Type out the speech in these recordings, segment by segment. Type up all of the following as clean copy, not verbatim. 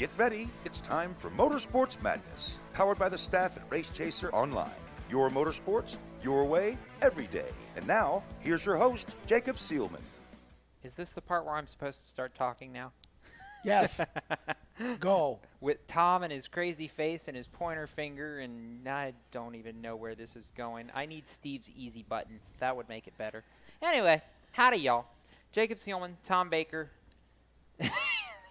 Get ready, it's time for Motorsports Madness, powered by the staff at Race Chaser Online. Your motorsports, your way, every day. And now, here's your host, Jacob Seelman. Is this the part where I'm supposed to start talking now? Yes. Go. With Tom and his crazy face and his pointer finger, and I don't even know where this is going. I need Steve's easy button. That would make it better. Anyway, howdy, y'all. Jacob Seelman, Tom Baker.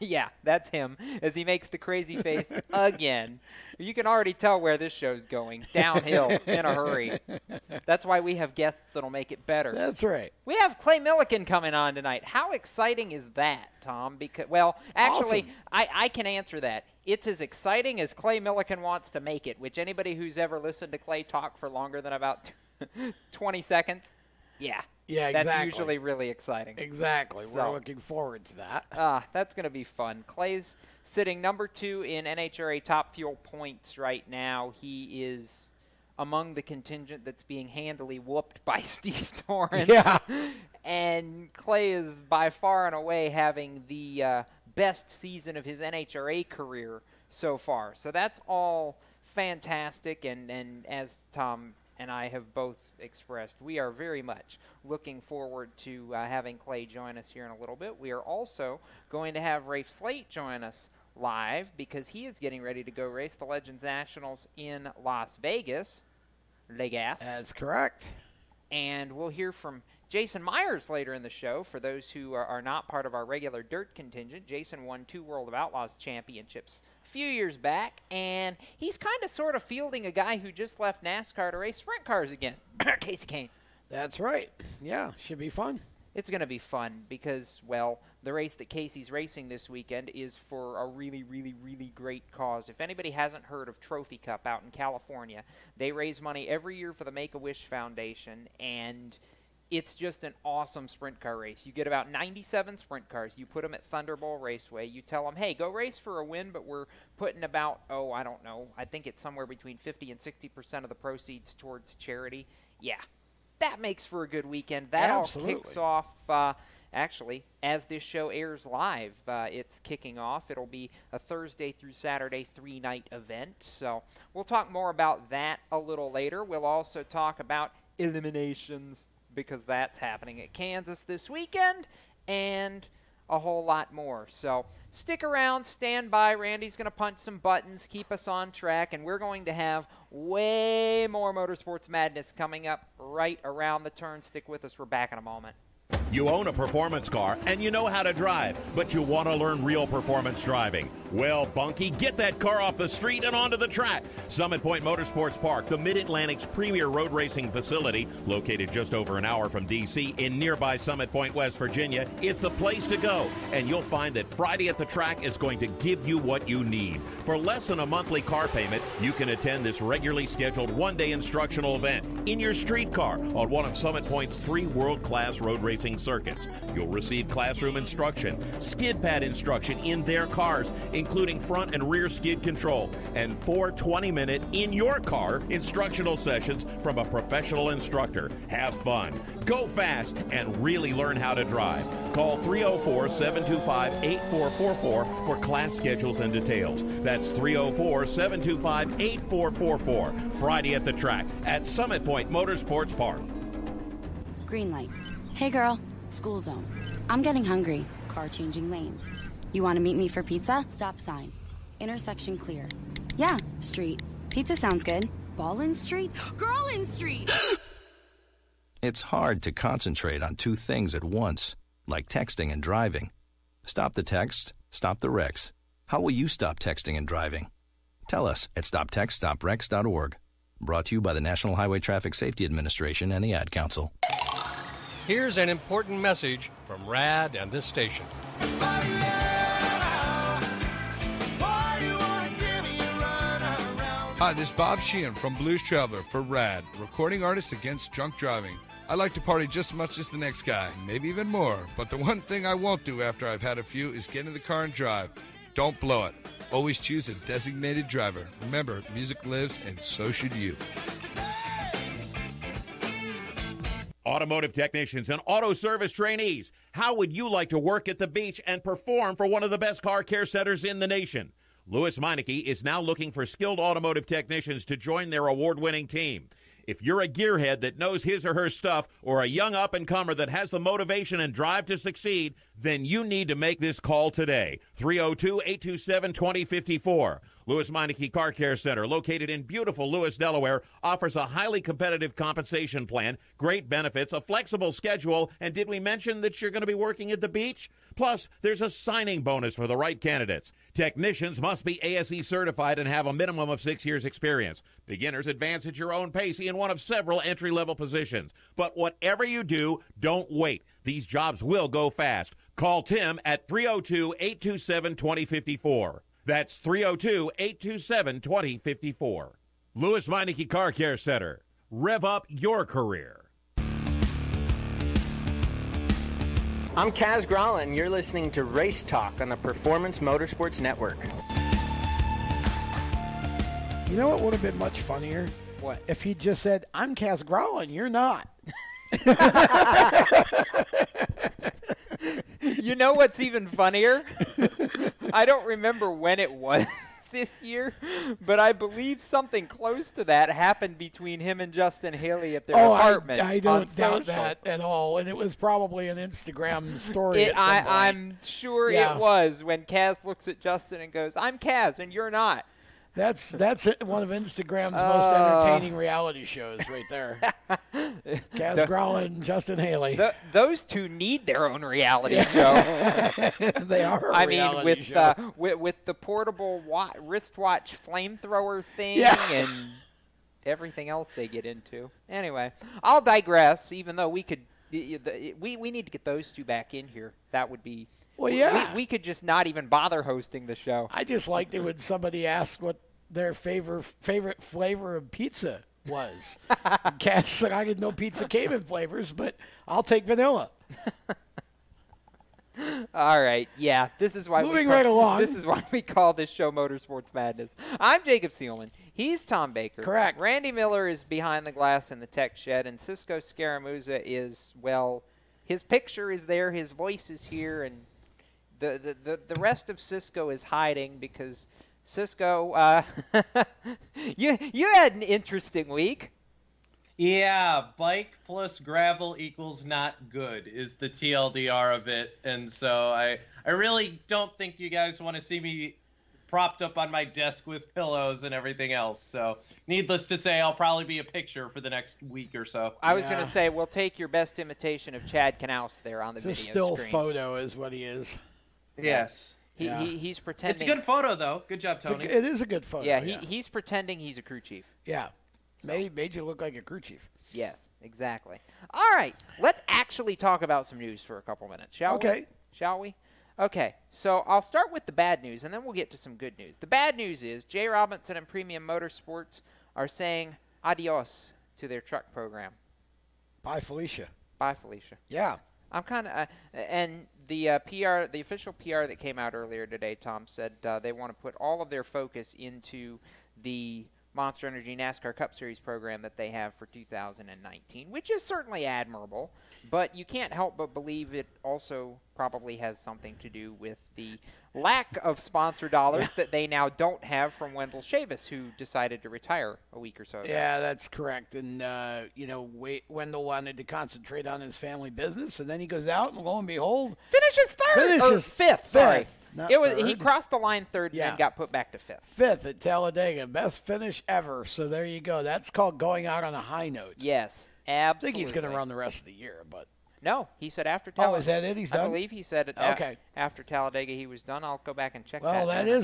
Yeah, that's him, as he makes the crazy face again. You can already tell where this show's going. Downhill in a hurry. That's why we have guests that'll make it better. That's right. We have Clay Millican coming on tonight. How exciting is that, Tom? Because, well, actually, awesome. I can answer that. It's as exciting as Clay Millican wants to make it, which anybody who's ever listened to Clay talk for longer than about 20 seconds, yeah. Yeah, exactly. That's usually really exciting. Exactly. We're looking forward to that. That's going to be fun. Clay's sitting number 2 in NHRA Top Fuel points right now. He is among the contingent that's being handily whooped by Steve Torrance. Yeah. And Clay is by far and away having the best season of his NHRA career so far. So that's all fantastic, and as Tom and I have both expressed, we are very much looking forward to having Clay join us here in a little bit. We are also going to have Rafe Slate join us live because he is getting ready to go race the Legends Nationals in Las Vegas. That's correct. And we'll hear from Jason Myers later in the show. For those who are not part of our regular dirt contingent, Jason won 2 World of Outlaws championships a few years back, and he's kind of sort of fielding a guy who just left NASCAR to race sprint cars again, Casey Kane. That's right. Yeah, should be fun. It's going to be fun because, well, the race that Casey's racing this weekend is for a really, really, really great cause. If anybody hasn't heard of Trophy Cup out in California, they raise money every year for the Make-A-Wish Foundation, and it's just an awesome sprint car race. You get about 97 sprint cars. You put them at Thunderbolt Raceway. You tell them, hey, go race for a win, but we're putting about, I don't know, I think it's somewhere between 50 and 60% of the proceeds towards charity. Yeah, that makes for a good weekend. That Absolutely. all kicks off, actually, as this show airs live. It's kicking off. It'll be a Thursday through Saturday 3-night event. So we'll talk more about that a little later. We'll also talk about eliminations, because that's happening at Kansas this weekend, and a whole lot more. So stick around, stand by. Randy's going to punch some buttons, keep us on track, and we're going to have way more Motorsports Madness coming up right around the turn. Stick with us. We're back in a moment. You own a performance car and you know how to drive, but you want to learn real performance driving. Well, Bunky, get that car off the street and onto the track. Summit Point Motorsports Park, the Mid-Atlantic's premier road racing facility, located just over an hour from D.C. in nearby Summit Point, West Virginia, is the place to go. And you'll find that Friday at the track is going to give you what you need. For less than a monthly car payment, you can attend this regularly scheduled one-day instructional event in your street car on one of Summit Point's 3 world-class road racing circuits. You'll receive classroom instruction, skid pad instruction in their cars, including front and rear skid control, and 4 20-minute in-your-car instructional sessions from a professional instructor. Have fun, go fast, and really learn how to drive. Call 304-725-8444 for class schedules and details. That's 304-725-8444. Friday at the track at Summit Point Motorsports Park. Green light. Hey girl, school zone. I'm getting hungry. Car changing lanes. You want to meet me for pizza? Stop sign. Intersection clear. Yeah, street. Pizza sounds good. Ballin Street? Girlin Street! It's hard to concentrate on 2 things at once, like texting and driving. Stop the text, stop the wrecks. How will you stop texting and driving? Tell us at stoptextstopwrecks.org. Brought to you by the National Highway Traffic Safety Administration and the Ad Council. Here's an important message from RAD and this station. Hi, this is Bob Sheehan from Blues Traveler for RAD, recording artists against drunk driving. I like to party just as much as the next guy, maybe even more. But the one thing I won't do after I've had a few is get in the car and drive. Don't blow it. Always choose a designated driver. Remember, music lives, and so should you. Automotive technicians and auto service trainees, How would you like to work at the beach and perform for one of the best car care centers in the nation? Louis Meineke is now looking for skilled automotive technicians to join their award-winning team. If you're a gearhead that knows his or her stuff, or a young up-and-comer that has the motivation and drive to succeed, then you need to make this call today. 302-827-2054. Louis Meineke Car Care Center, located in beautiful Lewis, Delaware, offers a highly competitive compensation plan, great benefits, a flexible schedule, and did we mention that you're going to be working at the beach? Plus, there's a signing bonus for the right candidates. Technicians must be ASE certified and have a minimum of 6 years experience. Beginners advance at your own pace in one of several entry-level positions. But whatever you do, don't wait. These jobs will go fast. Call Tim at 302-827-2054. That's 302-827-2054. Louis Meineke Car Care Center. Rev up your career. I'm Kaz Gralla, and you're listening to Race Talk on the Performance Motorsports Network. You know what would have been much funnier? What? If he just said, I'm Kaz Gralla, and you're not. You know what's even funnier? I don't remember when it was this year, but I believe something close to that happened between him and Justin Haley at their apartment. I don't doubt that at all, and it was probably an Instagram story. I'm sure it was, when Kaz looks at Justin and goes, I'm Kaz and you're not. That's one of Instagram's most entertaining reality shows right there. Kaz Gralla and Justin Haley. Those two need their own reality show. They are a reality show. With the portable wristwatch flamethrower thing and everything else they get into. Anyway, I'll digress, even though we could we need to get those two back in here. That would be... Well, yeah. We could just not even bother hosting the show. I just liked it when somebody asked what their favorite flavor of pizza was. Cass said, I didn't know pizza came in flavors, but I'll take vanilla. All right, yeah. This is why Moving right along. This is why we call this show Motorsports Madness. I'm Jacob Seelman. He's Tom Baker. Correct. Randy Miller is behind the glass in the tech shed, and Cisco Scaramuzza is, well, his picture is there, his voice is here, and the rest of Cisco is hiding because Cisco, you had an interesting week. Yeah, bike plus gravel equals not good is the TLDR of it. And so I really don't think you guys want to see me propped up on my desk with pillows and everything else. So needless to say, I'll probably be a picture for the next week or so. I was going to say, we'll take your best imitation of Chad Knaus there on the video screen. It's a still photo is what he is. Yes. He's pretending. It's a good photo, though. Good job, Tony. It is a good photo. Yeah, he's pretending he's a crew chief. Yeah. Made you look like a crew chief. Yes, exactly. All right, let's actually talk about some news for a couple minutes, shall we? Okay. Shall we? Okay, so I'll start with the bad news, and then we'll get to some good news. The bad news is Jay Robinson and Premium Motorsports are saying adios to their truck program. Bye, Felicia. Bye, Felicia. Yeah. I'm kind of and the PR, the official PR that came out earlier today, Tom said they want to put all of their focus into the Monster Energy NASCAR Cup Series program that they have for 2019, which is certainly admirable, but you can't help but believe it also probably has something to do with the lack of sponsor dollars that they now don't have from Wendell Chavis, who decided to retire a week or so ago. Yeah, that's correct. And, Wendell wanted to concentrate on his family business, and then he goes out, and lo and behold, finishes third. Or fifth, sorry. He crossed the line third and then got put back to fifth. Fifth at Talladega. Best finish ever. So there you go. That's called going out on a high note. Yes, absolutely. I think he's going to run the rest of the year, but. No, he said after Talladega. Oh, is that it? He's done? I believe he said after Talladega he was done. I'll go back and check that. Well,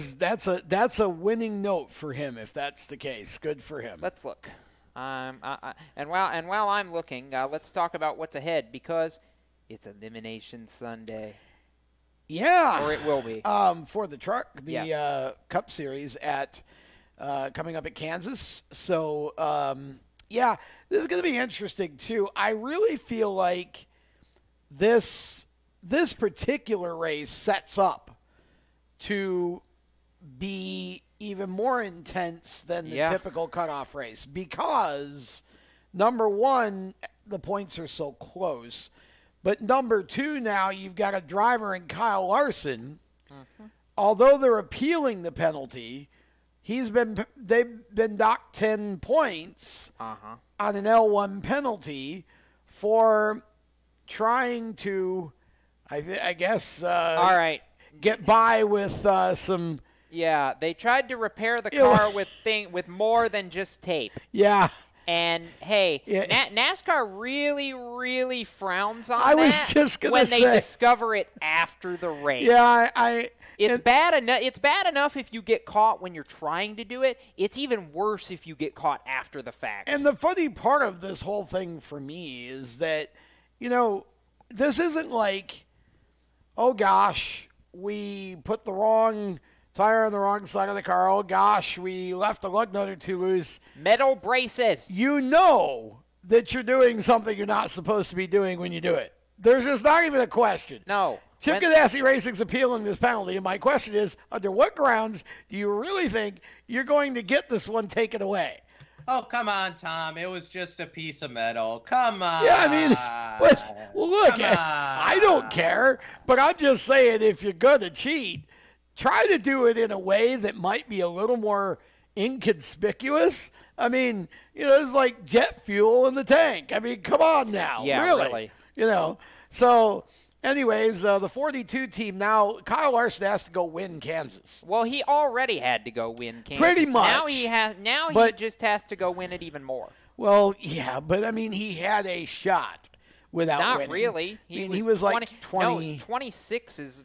that's a winning note for him if that's the case. Good for him. Let's look. And while I'm looking, let's talk about what's ahead because it's Elimination Sunday. Yeah. Or it will be. For the truck, the Cup Series coming up at Kansas. So, this is going to be interesting, too. I really feel like this particular race sets up to be even more intense than the typical cutoff race because, number one, the points are so close. But number 2 now, you've got a driver in Kyle Larson. Although they're appealing the penalty, they've been docked 10 points on an L1 penalty for trying to, I guess, all right, get by with some. Yeah, they tried to repair the car with more than just tape. Yeah. And, hey, NASCAR really, really frowns on that I was just gonna when they discover it after the race. Yeah, It's bad enough if you get caught when you're trying to do it. It's even worse if you get caught after the fact. And the funny part of this whole thing for me is that, this isn't like, oh, gosh, we put the wrong tire on the wrong side of the car. Oh, gosh, we left a lug nut or 2 loose. Metal braces. You know that you're doing something you're not supposed to be doing when you do it. There's just not even a question. No. Chip Ganassi Racing's appealing this penalty, and my question is, under what grounds do you really think you're going to get this one taken away? Oh, come on, Tom. It was just a piece of metal. Come on. Yeah, I mean, but look, I don't care, but I'm just saying if you're going to cheat, try to do it in a way that might be a little more inconspicuous. I mean, it's like jet fuel in the tank. I mean, come on now. Yeah, really. So anyways, the 42 team now, Kyle Larson has to go win Kansas. Well, he already had to go win Kansas. Pretty much. He just has to go win it even more. Well, yeah, but I mean, he had a shot without winning. Not really. He was like 20. No, 26 is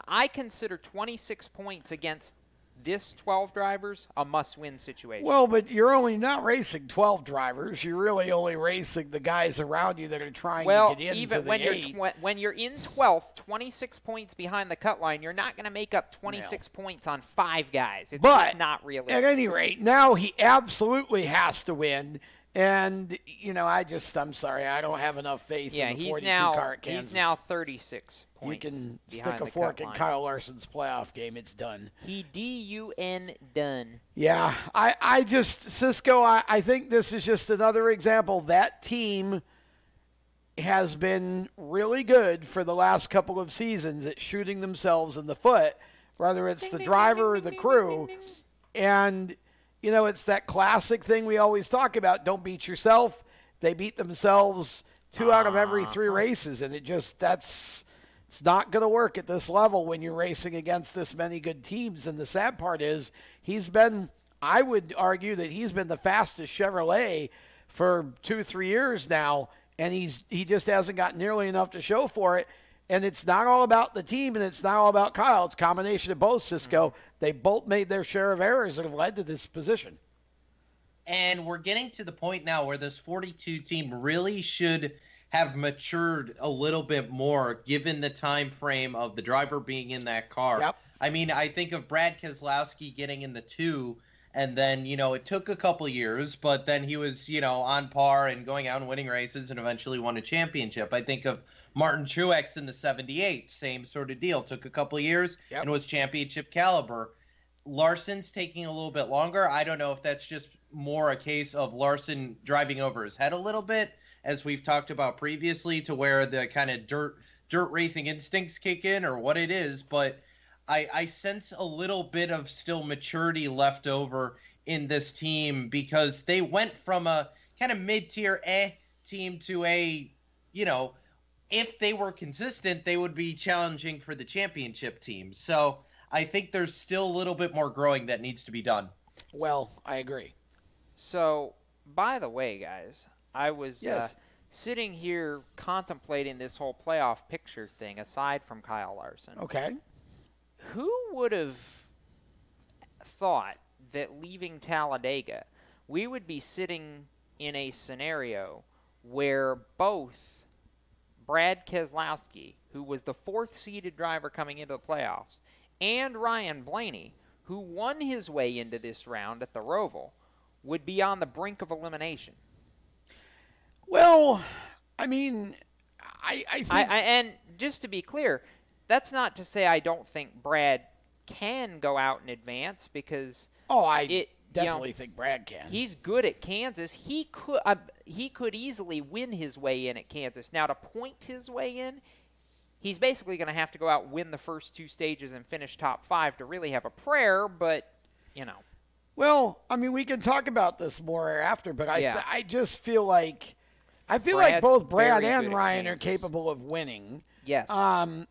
I consider 26 points against this 12 drivers a must-win situation. Well, but you're only not racing 12 drivers. You're really only racing the guys around you that are trying to get into even the when eight. when you're in 12th, 26 points behind the cut line, you're not going to make up 26 points on 5 guys. It's just not realistic. At any rate, now he absolutely has to win. And, I'm sorry, I don't have enough faith in the 42 car at Kansas. He's now 36 points. You can stick a fork in Kyle Larson's playoff game. It's done. He D-U-N done. Yeah, Cisco, I think this is just another example. That team has been really good for the last couple of seasons at shooting themselves in the foot, whether it's the driver or the crew. And it's that classic thing we always talk about. Don't beat yourself. They beat themselves 2 out of every 3 races. And it's not going to work at this level when you're racing against this many good teams. And the sad part is I would argue that he's been the fastest Chevrolet for 2-3 years now. And he just hasn't got nearly enough to show for it. And it's not all about the team, and it's not all about Kyle. It's a combination of both, Cisco. They both made their share of errors that have led to this position. And we're getting to the point now where this 42 team really should have matured a little bit more, given the time frame of the driver being in that car. Yep. I mean, I think of Brad Keselowski getting in the 2, and then, it took a couple years, but then he was, on par and going out and winning races and eventually won a championship. I think of Martin Truex in the 78, same sort of deal. Took a couple years and was championship caliber. Larson's taking a little bit longer. I don't know if that's just more a case of Larson driving over his head a little bit, as we've talked about previously, to where the kind of dirt racing instincts kick in, or what it is. But I sense a little bit of still maturity left over in this team, because they went from a kind of mid-tier team to a, if they were consistent, they would be challenging for the championship team. So I think there's still a little bit more growing that needs to be done. Well, I agree. So, by the way, guys, I was sitting here contemplating this whole playoff picture thing, aside from Kyle Larson. Okay. Who would have thought that leaving Talladega, we would be sitting in a scenario where both Brad Keselowski, who was the 4th-seeded driver coming into the playoffs, and Ryan Blaney, who won his way into this round at the Roval, would be on the brink of elimination? Well, I mean, I think... and just to be clear, that's not to say I don't think Brad can go out and advance, because definitely think Brad can. He's good at Kansas. He could easily win his way in at Kansas. Now, to point his way in, he's basically going to have to go out, win the first 2 stages, and finish top 5 to really have a prayer, but, Well, I mean, we can talk about this more after, but I just feel like both Brad and Ryan are capable of winning. Yes.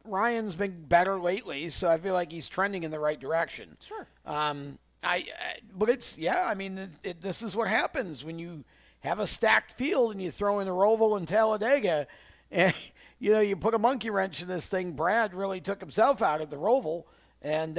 Ryan's been better lately, so I feel like he's trending in the right direction. Sure. But this is what happens when you have a stacked field and you throw in the Roval and Talladega, and you put a monkey wrench in this thing. Brad really took himself out at the Roval, and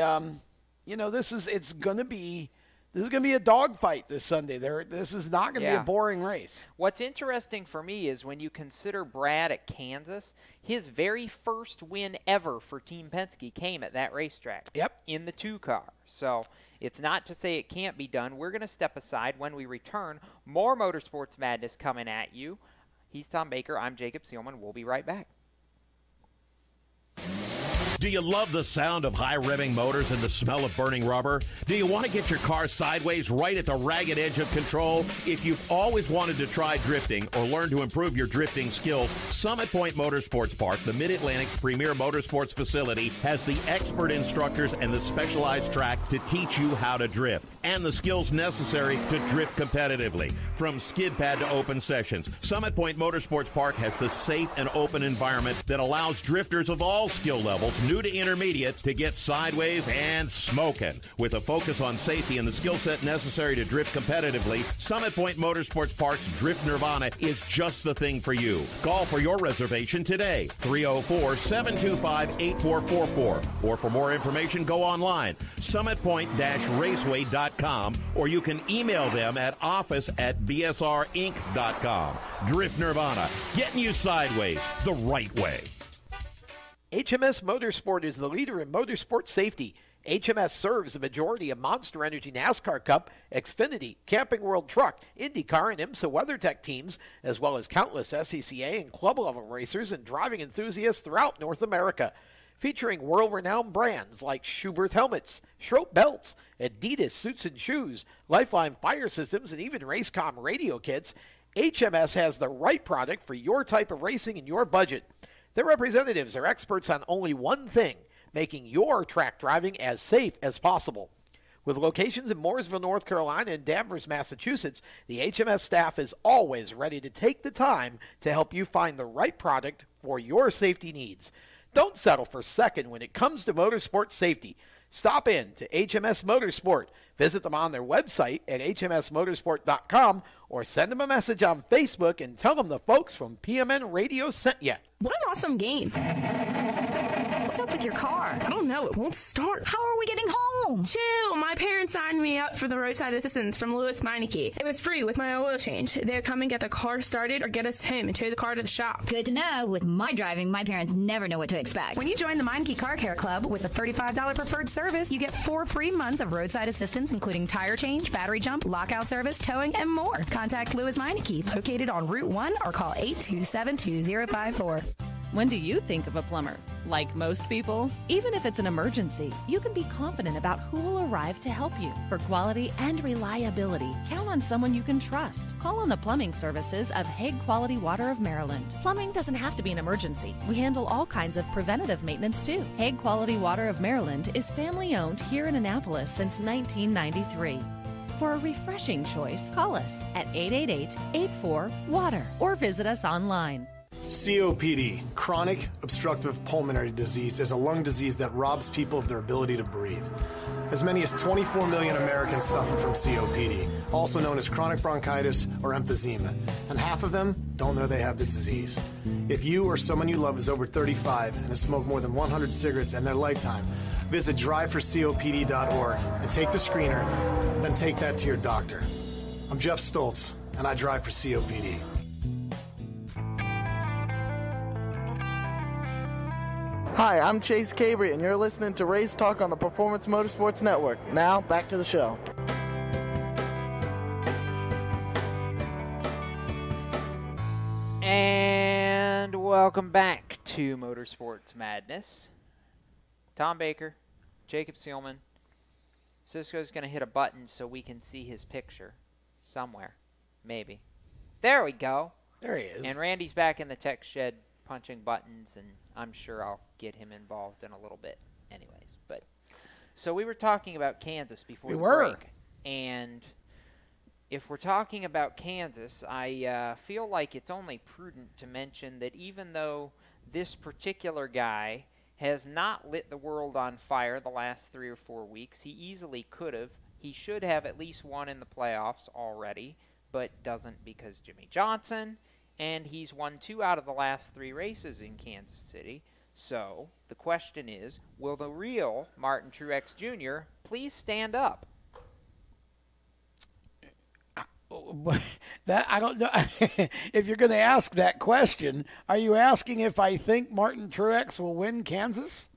this is going to be a dogfight this Sunday. This is not going to be a boring race. What's interesting for me is when you consider Brad at Kansas, his very first win ever for Team Penske came at that racetrack. Yep. In the 2-car. So it's not to say it can't be done. We're going to step aside. When we return, more Motorsports Madness coming at you. He's Tom Baker. I'm Jacob Seelman. We'll be right back. Do you love the sound of high-revving motors and the smell of burning rubber? Do you want to get your car sideways right at the ragged edge of control? If you've always wanted to try drifting or learn to improve your drifting skills, Summit Point Motorsports Park, the Mid-Atlantic's premier motorsports facility, has the expert instructors and the specialized track to teach you how to drift and the skills necessary to drift competitively. From skid pad to open sessions, Summit Point Motorsports Park has the safe and open environment that allows drifters of all skill levels, new to intermediate, to get sideways and smoking. With a focus on safety and the skill set necessary to drift competitively, Summit Point Motorsports Park's Drift Nirvana is just the thing for you. Call for your reservation today, 304-725-8444. Or for more information, go online, summitpoint-raceway.com, or you can email them at office@bsrinc.com. Drift Nirvana, getting you sideways the right way. HMS Motorsport is the leader in motorsport safety. HMS serves the majority of Monster Energy NASCAR Cup, Xfinity, Camping World Truck, IndyCar, and IMSA WeatherTech teams, as well as countless SCCA and club-level racers and driving enthusiasts throughout North America. Featuring world-renowned brands like Schuberth helmets, Schroep belts, Adidas suits and shoes, Lifeline fire systems, and even Racecom radio kits, HMS has the right product for your type of racing and your budget. Their representatives are experts on only one thing, making your track driving as safe as possible. With locations in Mooresville, North Carolina, and Danvers, Massachusetts, the HMS staff is always ready to take the time to help you find the right product for your safety needs. Don't settle for second when it comes to motorsport safety. Stop in to HMS Motorsport. Visit them on their website at hmsmotorsport.com or send them a message on Facebook and tell them the folks from PMN Radio sent you. What an awesome game. What's up with your car? I don't know. It won't start. How are we getting home? Chill. My parents signed me up for the roadside assistance from Lewis Meineke. It was free with my oil change. They'd come and get the car started or get us home and tow the car to the shop. Good to know. With my driving, my parents never know what to expect. When you join the Meineke Car Care Club with a $35 preferred service, you get 4 free months of roadside assistance, including tire change, battery jump, lockout service, towing, and more. Contact Lewis Meineke, located on Route 1, or call 827-2054. When do you think of a plumber? Like most people, even if it's an emergency, you can be confident about who will arrive to help you. For quality and reliability, count on someone you can trust. Call on the plumbing services of Hague Quality Water of Maryland. Plumbing doesn't have to be an emergency. We handle all kinds of preventative maintenance too. Hague Quality Water of Maryland is family owned here in Annapolis since 1993. For a refreshing choice, call us at 888-84-WATER or visit us online. COPD, chronic obstructive pulmonary disease, is a lung disease that robs people of their ability to breathe. As many as 24 million Americans suffer from COPD, also known as chronic bronchitis or emphysema, and half of them don't know they have the disease. If you or someone you love is over 35 and has smoked more than 100 cigarettes in their lifetime, visit driveforcopd.org and take the screener, then take that to your doctor. I'm Jeff Stoltz, and I drive for COPD. Hi, I'm Chase Cabrey, and you're listening to Race Talk on the Performance Motorsports Network. Now, back to the show. And welcome back to Motorsports Madness. Tom Baker, Jacob Seelman. Cisco's going to hit a button so we can see his picture somewhere. Maybe. There we go. There he is. And Randy's back in the tech shed punching buttons, and I'm sure I'll get him involved in a little bit anyways. But so we were talking about Kansas before the break. And if we're talking about Kansas, I feel like it's only prudent to mention that even though this particular guy has not lit the world on fire the last 3 or 4 weeks, he easily could have. He should have at least won in the playoffs already, but doesn't because Jimmy Johnson, and he's won 2 out of the last 3 races in Kansas City. So the question is, will the real Martin Truex Jr. please stand up? That I don't know. If you're going to ask that question, are you asking if I think Martin Truex will win Kansas?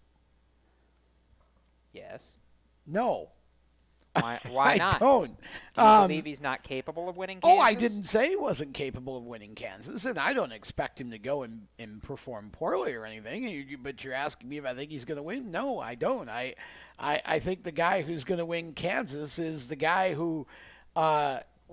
Yes. No. Why not? I don't. Do you believe he's not capable of winning Kansas? Oh, I didn't say he wasn't capable of winning Kansas, and I don't expect him to go and perform poorly or anything. But you're asking me if I think he's going to win? No, I don't. I think the guy who's going to win Kansas is the guy who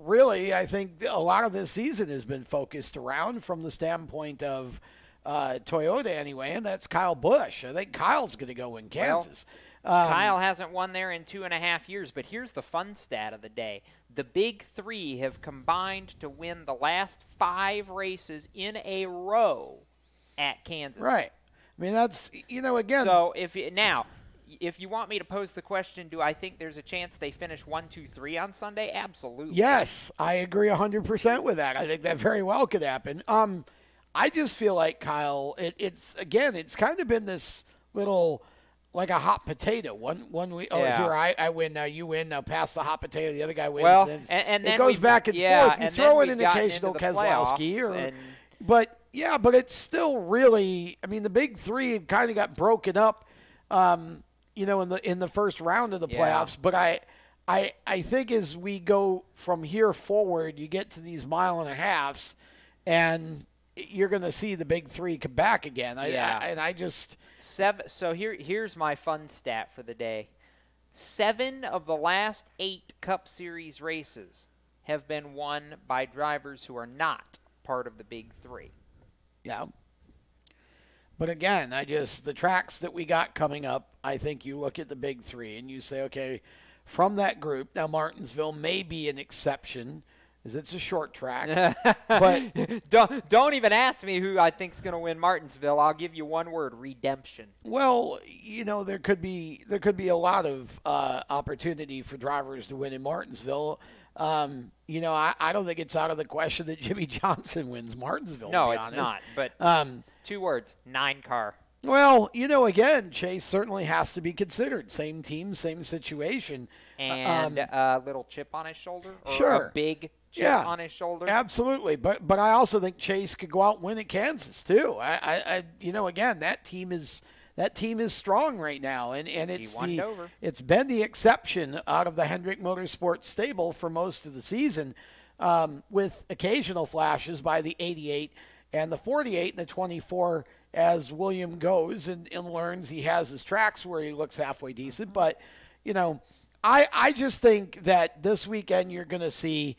really, I think a lot of this season has been focused around from the standpoint of Toyota anyway, and that's Kyle Busch. I think Kyle's going to go win Kansas. Kyle hasn't won there in 2.5 years, but here's the fun stat of the day. The Big Three have combined to win the last 5 races in a row at Kansas. Right. I mean, that's, again. So if you want me to pose the question, do I think there's a chance they finish 1, 2, 3 on Sunday? Absolutely. Yes, I agree 100% with that. I think that very well could happen. I just feel like Kyle, it's kind of been this little, like a hot potato. One week, here I win, now you win, now pass the hot potato, the other guy wins. Well, and then it goes back and forth. You throw in an occasional Keselowski, but it's still really, I mean, the Big Three kind of got broken up, in the first round of the playoffs. But I think as we go from here forward, you get to these 1.5 miles, and you're going to see the Big Three come back again. So here's my fun stat for the day. 7 of the last 8 Cup Series races have been won by drivers who are not part of the Big Three. Yeah. But again, the tracks that we got coming up, I think you look at the Big Three and you say, okay, from that group, now Martinsville may be an exception, as it's a short track. But don't even ask me who I think's going to win Martinsville. I'll give you one word: redemption. Well, there could be a lot of opportunity for drivers to win in Martinsville. I don't think it's out of the question that Jimmy Johnson wins Martinsville. No, to be it's honest. not. But 2 words: 9 car. Well, again, Chase certainly has to be considered. Same team, same situation. And a little chip on his shoulder? Or sure. A big chip on his shoulder? Absolutely. But I also think Chase could go out and win at Kansas, too. Again, that team is strong right now. And it's been the exception out of the Hendrick Motorsports stable for most of the season, with occasional flashes by the 88 and the 48 and the 24 as William goes and learns. He has his tracks where he looks halfway decent. But, I just think that this weekend you're going to see,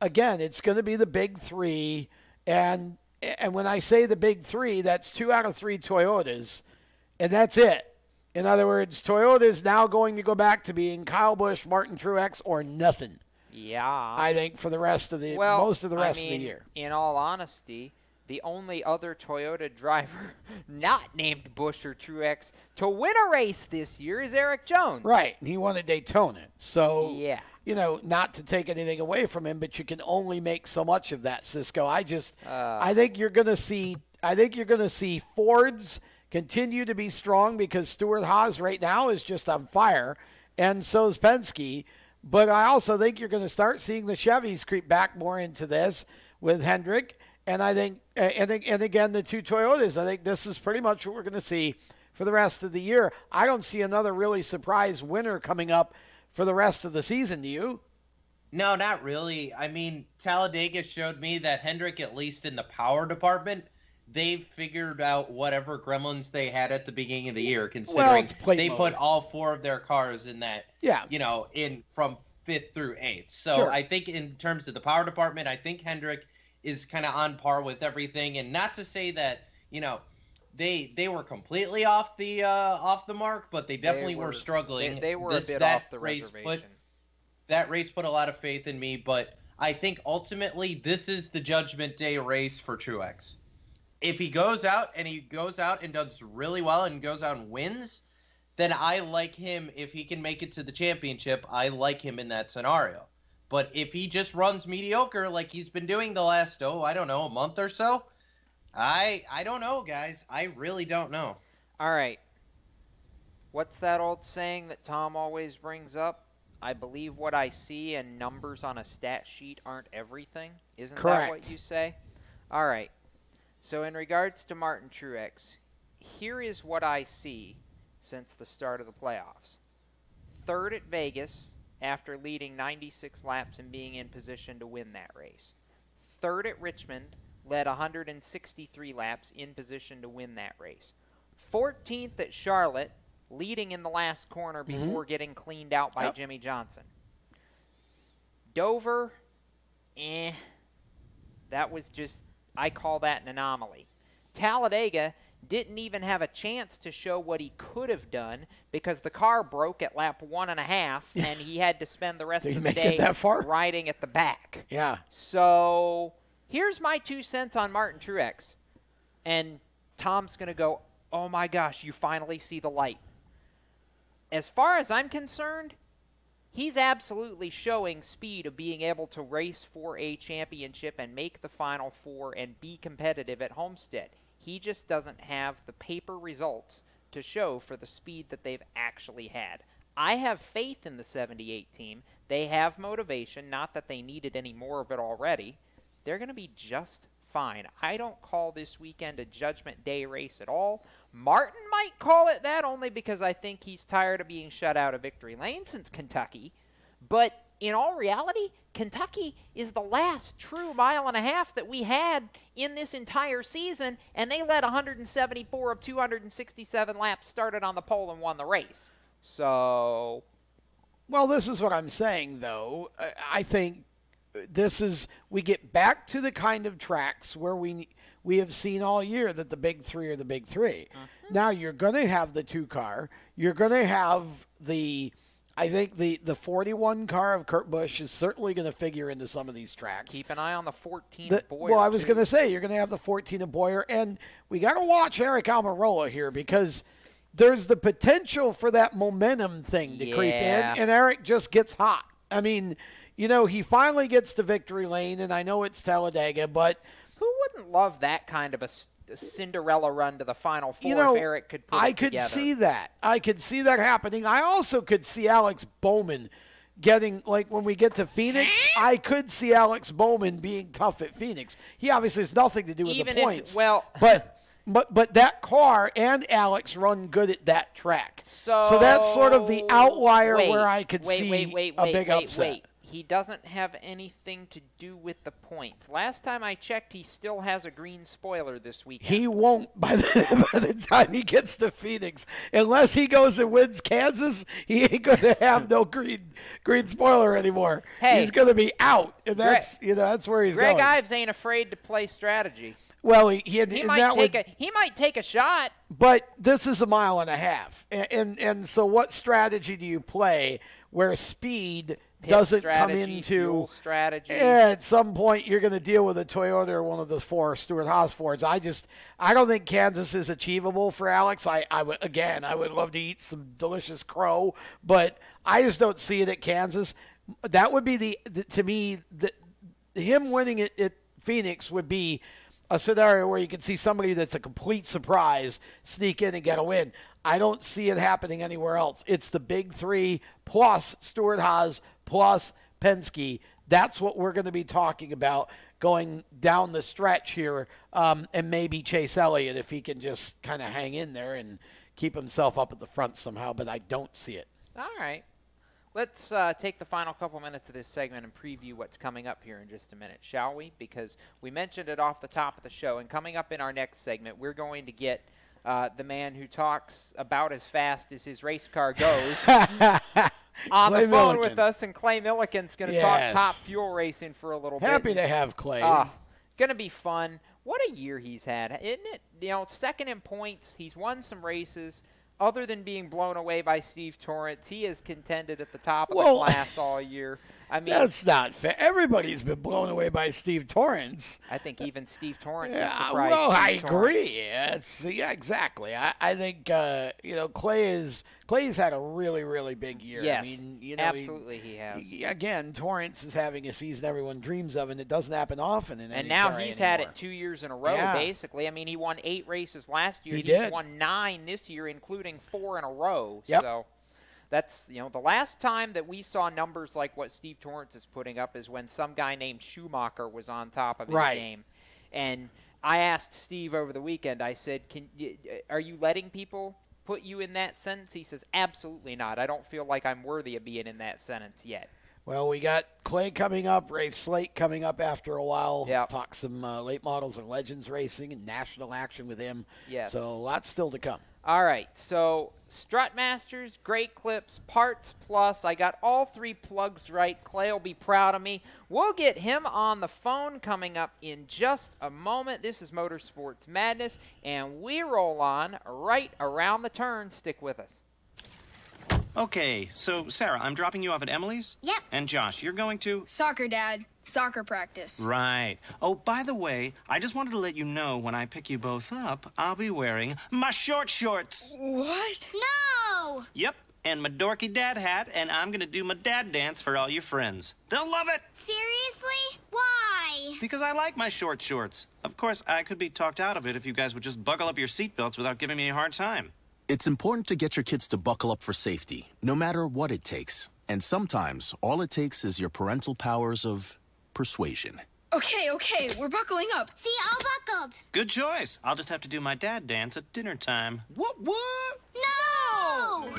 again, it's going to be the Big Three. And when I say the Big Three, that's 2 out of 3 Toyotas, and that's it. In other words, Toyota is now going to go back to being Kyle Busch, Martin Truex, or nothing. Yeah. I think for the rest of the most of the rest of the year. In all honesty, the only other Toyota driver not named Busch or Truex to win a race this year is Eric Jones. Right. He won at Daytona. So, yeah. Not to take anything away from him, but you can only make so much of that, Cisco. I think you're going to see Fords continue to be strong because Stewart-Haas right now is just on fire, and so is Penske. But I also think you're going to start seeing the Chevys creep back more into this with Hendrick. And I think, and again, the 2 Toyotas, I think this is pretty much what we're going to see for the rest of the year. I don't see another really surprise winner coming up for the rest of the season. Do you? No, not really. I mean, Talladega showed me that Hendrick, at least in the power department, they've figured out whatever gremlins they had at the beginning of the year, considering they put all 4 of their cars in that, in from 5th through 8th. So I think in terms of the power department, I think Hendrick is kind of on par with everything. And not to say that, they were completely off the mark, but they definitely were struggling. They were a bit off the reservation. That race put a lot of faith in me, but I think ultimately this is the Judgment Day race for Truex. If he goes out and does really well and goes out and wins, then I like him. If he can make it to the championship, I like him in that scenario. But if he just runs mediocre like he's been doing the last, a month or so, I don't know, guys. I really don't know. All right. What's that old saying that Tom always brings up? I believe what I see, and numbers on a stat sheet aren't everything. Isn't that what you say? All right. So in regards to Martin Truex, here is what I see since the start of the playoffs. 3rd at Vegas after leading 96 laps and being in position to win that race. 3rd at Richmond, led 163 laps in position to win that race. 14th at Charlotte, leading in the last corner before getting cleaned out by Jimmy Johnson. Dover, that was just, I call that an anomaly. Talladega didn't even have a chance to show what he could have done because the car broke at lap 1.5, and he had to spend the rest of the day riding at the back. Yeah. So here's my 2 cents on Martin Truex. And Tom's going to go, oh my gosh, you finally see the light. As far as I'm concerned, he's absolutely showing speed of being able to race for a championship and make the Final Four and be competitive at Homestead. He just doesn't have the paper results to show for the speed that they've actually had. I have faith in the 78 team. They have motivation, not that they needed any more of it already. They're going to be just fine. I don't call this weekend a Judgment Day race at all. Martin might call it that only because I think he's tired of being shut out of victory lane since Kentucky. But in all reality, Kentucky is the last true 1.5 miles that we had in this entire season, and they led 174 of 267 laps, started on the pole, and won the race. So, well, this is what I'm saying, though. I think we get back to the kind of tracks where we have seen all year that the big 3 are the big 3. Now you're going to have the 2 car. You're going to have I think the 41 car of Kurt Busch is certainly going to figure into some of these tracks. Keep an eye on the 14 of Boyer. Well, I was going to say, you're going to have the 14 of Boyer. And we got to watch Eric Almirola here because there's the potential for that momentum thing to creep in, and Eric just gets hot. I mean, he finally gets to victory lane, and I know it's Talladega, but who wouldn't love that kind of a Cinderella run to the Final Four if Eric could put it together? I could see that happening. I also could see Alex Bowman getting, like, when we get to Phoenix, I could see Alex Bowman being tough at Phoenix. He obviously has nothing to do with the points. But that car and Alex run good at that track. So that's sort of the outlier where I could see a big upset. He doesn't have anything to do with the points. Last time I checked, he still has a green spoiler this weekend. He won't by the time he gets to Phoenix. Unless he goes and wins Kansas, he ain't going to have no green spoiler anymore. Hey, he's going to be out, and that's that's where he's going. Greg Ives ain't afraid to play strategy. Well, he might take a shot. But this is 1.5 miles, and so what strategy do you play where speed doesn't come into strategy? At some point, you're going to deal with a Toyota or one of the 4 Stewart-Haas Fords. I don't think Kansas is achievable for Alex. I would love to eat some delicious crow, but I just don't see it at Kansas. That would be him winning it at Phoenix would be a scenario where you can see somebody that's a complete surprise sneak in and get a win. I don't see it happening anywhere else. It's the big 3 plus Stewart-Haas plus Penske. That's what we're going to be talking about going down the stretch here, and maybe Chase Elliott if he can just kind of hang in there and keep himself up at the front somehow, but I don't see it. All right. let's take the final couple minutes of this segment and preview what's coming up here in just a minute, shall we? Because we mentioned it off the top of the show, and coming up in our next segment, we're going to get the man who talks about as fast as his race car goes on Clay the phone Milliken with us, and Clay Milliken's going to talk Top Fuel racing for a little bit. Happy to have Clay. Going to be fun. What a year he's had, isn't it? You know, second in points. He's won some races. Other than being blown away by Steve Torrence, he has contended at the top of the class all year. I mean, that's not fair. Everybody's been blown away by Steve Torrence. I think even Steve Torrence is surprised. Well, I agree. Torrence. Yeah, exactly. I think Clay's had a really, really big year. Yes, I mean, absolutely he has. Again, Torrence is having a season everyone dreams of, and it doesn't happen often in And NHRA now he's anymore. had it 2 years in a row, basically. I mean, he won 8 races last year. He's won 9 this year, including 4 in a row. Yep. So that's, the last time that we saw numbers like what Steve Torrence is putting up is when some guy named Schumacher was on top of his game. And I asked Steve over the weekend, I said, are you letting people put you in that sentence? He says, absolutely not. I don't feel like I'm worthy of being in that sentence yet. Well, we got Clay coming up, Rafe Slate coming up after a while. Yep. Talk some late models and legends racing and national action with him. Yes. So lots still to come. All right, so Strutmasters, Great Clips, Parts Plus. I got all 3 plugs right. Clay will be proud of me. We'll get him on the phone coming up in just a moment. This is Motorsports Madness, and we roll on right around the turn. Stick with us. Okay, so Sarah, I'm dropping you off at Emily's? Yep. And Josh, you're going to? Soccer, Dad. Soccer practice. Right. Oh, by the way, I just wanted to let you know when I pick you both up, I'll be wearing my short shorts. What? No! Yep, and my dorky dad hat, and I'm gonna do my dad dance for all your friends. They'll love it! Seriously? Why? Because I like my short shorts. Of course, I could be talked out of it if you guys would just buckle up your seatbelts without giving me a hard time. It's important to get your kids to buckle up for safety, no matter what it takes. And sometimes, all it takes is your parental powers of persuasion. Okay, we're buckling up. See, all buckled. Good choice. I'll just have to do my dad dance at dinner time. What? No!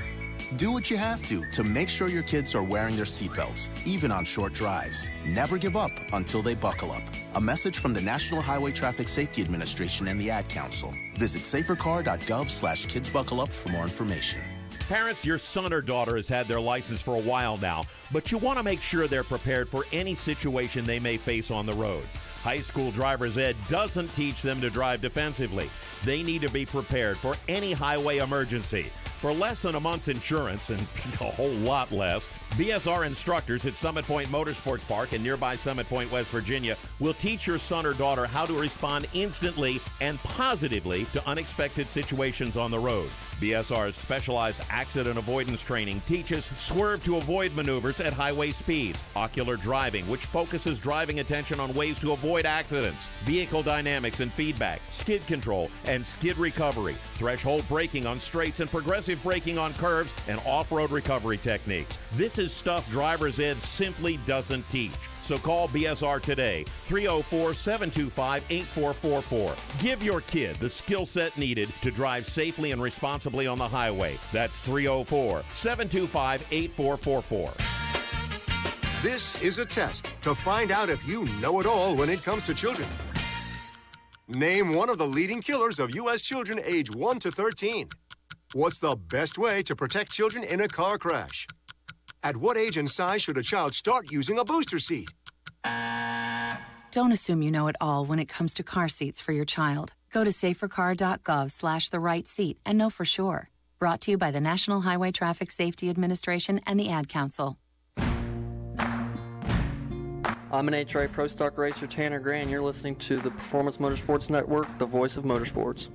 Do what you have to make sure your kids are wearing their seatbelts, even on short drives. Never give up until they buckle up. A message from the National Highway Traffic Safety Administration and the Ad Council. Visit safercar.gov/kidsbuckleup for more information. Parents, your son or daughter has had their license for a while now, but you want to make sure they're prepared for any situation they may face on the road. High school driver's ed doesn't teach them to drive defensively. They need to be prepared for any highway emergency. For less than a month's insurance, and a whole lot less, BSR instructors at Summit Point Motorsports Park in nearby Summit Point, West Virginia, will teach your son or daughter how to respond instantly and positively to unexpected situations on the road. BSR's specialized accident avoidance training teaches swerve to avoid maneuvers at highway speed, ocular driving, which focuses driving attention on ways to avoid accidents, vehicle dynamics and feedback, skid control and skid recovery, threshold braking on straights and progressive braking on curves, and off-road recovery techniques. This is stuff driver's ed simply doesn't teach. So call BSR today, 304-725-8444. Give your kid the skill set needed to drive safely and responsibly on the highway. That's 304-725-8444. This is a test to find out if you know it all when it comes to children. Name one of the leading killers of U.S. children age 1 to 13. What's the best way to protect children in a car crash? At what age and size should a child start using a booster seat? Don't assume you know it all when it comes to car seats for your child. Go to safercar.gov/the-right-seat and know for sure. Brought to you by the National Highway Traffic Safety Administration and the Ad Council. I'm an HRA Pro Stock Racer, Tanner Gray, and you're listening to the Performance Motorsports Network, the voice of motorsports.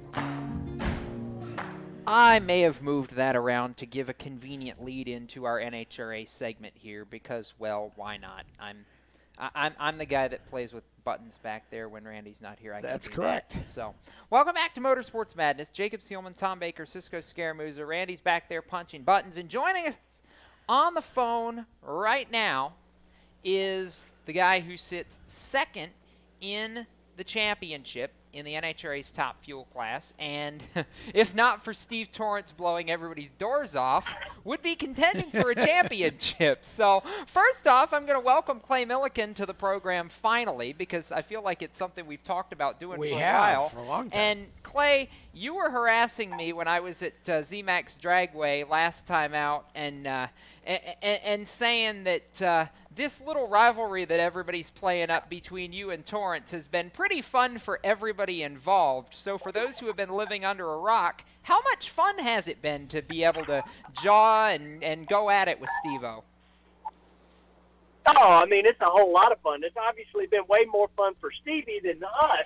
I may have moved that around to give a convenient lead into our NHRA segment here because, well, why not? I'm the guy that plays with buttons back there when Randy's not here. That's correct. So, welcome back to Motorsports Madness. Jacob Seelman, Tom Baker, Cisco Scaramuza. Randy's back there punching buttons, and joining us on the phone right now is the guy who sits second in the championship in the NHRA's top fuel class, and if not for Steve Torrance blowing everybody's doors off, would be contending for a championship. So first off, I'm going to welcome Clay Milliken to the program finally, because I feel like it's something we've talked about doing for a while. For a long time. And Clay, you were harassing me when I was at ZMAX Dragway last time out, and saying that this little rivalry that everybody's playing up between you and Torrance has been pretty fun for everybody involved. So for those who have been living under a rock, how much fun has it been to be able to jaw and go at it with Steve-O? Oh, I mean, it's a whole lot of fun. It's obviously been way more fun for Stevie than us.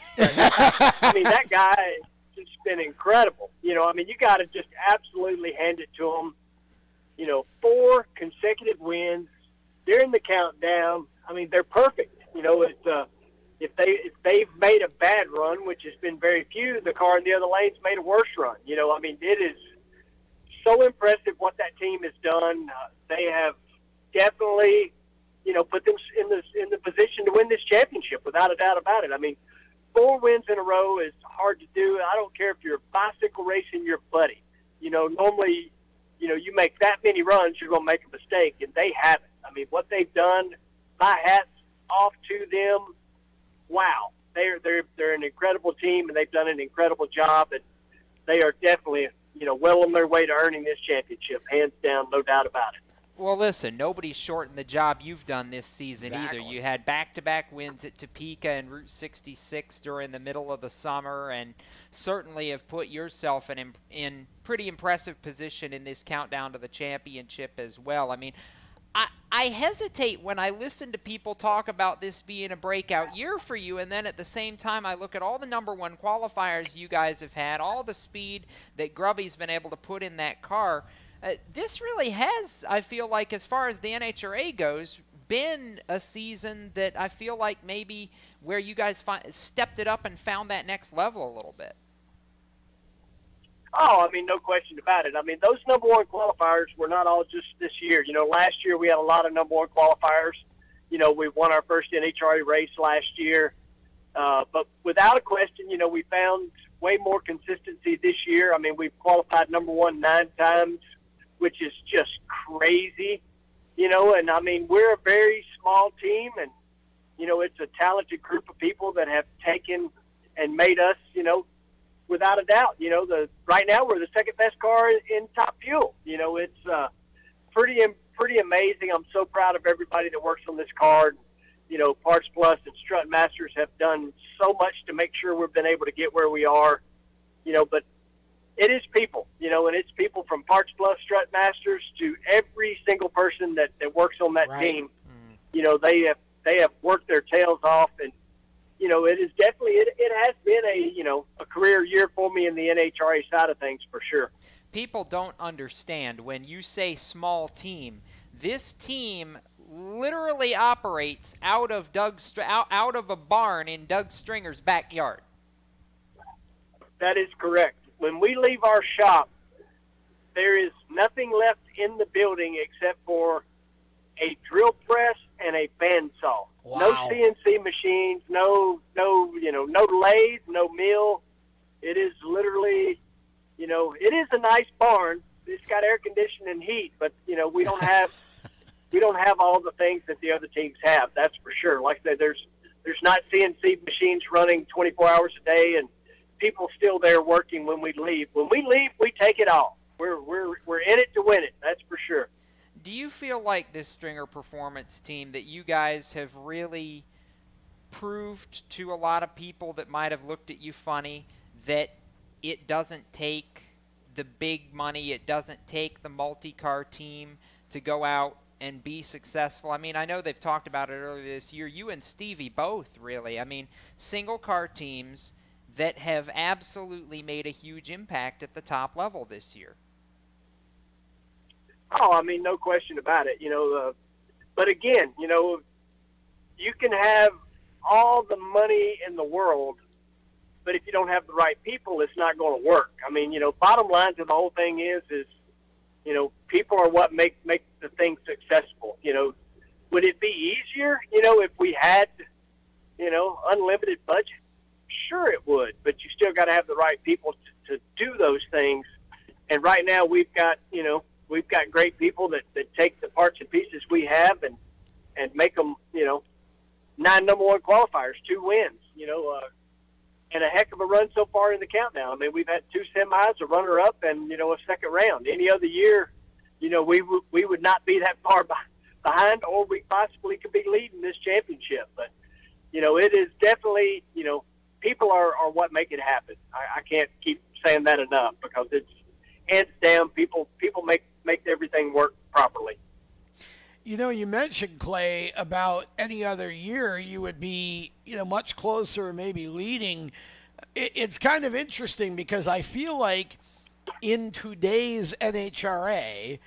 I mean, that guy has just been incredible. You know, I mean, you got to just absolutely hand it to him. You know, 4 consecutive wins during the countdown. I mean, they're perfect. You know, if they've made a bad run, which has been very few, the car in the other lane's made a worse run. You know, I mean, it is so impressive what that team has done. They have definitely, you know, put them in the position to win this championship without a doubt about it. I mean, 4 wins in a row is hard to do. I don't care if you're bicycle racing your buddy. You know, normally, you know, you make that many runs, you're going to make a mistake, and they haven't. I mean, what they've done, my hat's off to them. Wow, they're an incredible team, and they've done an incredible job, and they are definitely, you know, well on their way to earning this championship, hands down, no doubt about it. Well, listen, nobody's shortened the job you've done this season either. You had back-to-back wins at Topeka and Route 66 during the middle of the summer, and certainly have put yourself in pretty impressive position in this countdown to the championship as well. I mean, I hesitate when I listen to people talk about this being a breakout year for you, and then at the same time I look at all the #1 qualifiers you guys have had, all the speed that Grubby's been able to put in that car. This really has, I feel like, as far as the NHRA goes, been a season that I feel like maybe where you guys stepped it up and found that next level a little bit. Oh, I mean, no question about it. I mean, those #1 qualifiers were not all just this year. You know, last year we had a lot of #1 qualifiers. You know, we won our first NHRA race last year. But without a question, you know, we found way more consistency this year. I mean, we've qualified #1 9 times, which is just crazy. You know, and I mean, we're a very small team, and, you know, it's a talented group of people that have taken and made us, you know, without a doubt, you know, right now we're the second best car in top fuel. You know, it's pretty amazing. I'm so proud of everybody that works on this car. You know, Parts Plus and Strut Masters have done so much to make sure we've been able to get where we are. You know, but it is people, you know, and it's people from Parts Plus, Strut Masters to every single person that works on that team. You know, they have worked their tails off, and, you know, it is definitely, it has been a career year for me in the NHRA side of things for sure. People don't understand when you say small team. This team literally operates out of out of a barn in Doug Stringer's backyard. That is correct. When we leave our shop, there is nothing left in the building except for a drill press and a bandsaw. Wow. No CNC machines, no lathe, no mill. It is literally, you know, it is a nice barn. It's got air conditioning and heat, but, you know, we don't have all the things that the other teams have. That's for sure. Like I said, there's not CNC machines running 24 hours a day, and people still there working when we leave. When we leave, we take it all. We're in it to win it. That's for sure. Do you feel like this Stringer Performance team that you guys have really proved to a lot of people that might have looked at you funny that it doesn't take the big money, it doesn't take the multi-car team to go out and be successful? I mean, I know they've talked about it earlier this year. You and Stevie both, really. I mean, single-car teams that have absolutely made a huge impact at the top level this year. Oh, I mean, no question about it. You know, but again, you know, you can have all the money in the world, but if you don't have the right people, it's not going to work. I mean, you know, bottom line to the whole thing is, you know, people are what make the thing successful. You know, would it be easier, you know, if we had, you know, unlimited budget? sure it would, but you still got to have the right people to do those things. And right now we've got great people that take the parts and pieces we have and make them, 9 number one qualifiers, 2 wins, and a heck of a run so far in the countdown. I mean, we've had 2 semis, a runner-up, and, a second round. Any other year, we would not be that far behind, or we possibly could be leading this championship. But, it is definitely, people are what make it happen. I can't keep saying that enough, because it's hands down, people make everything work properly. You mentioned, Clay, about any other year you would be, much closer, maybe leading. It's kind of interesting because I feel like in today's NHRA,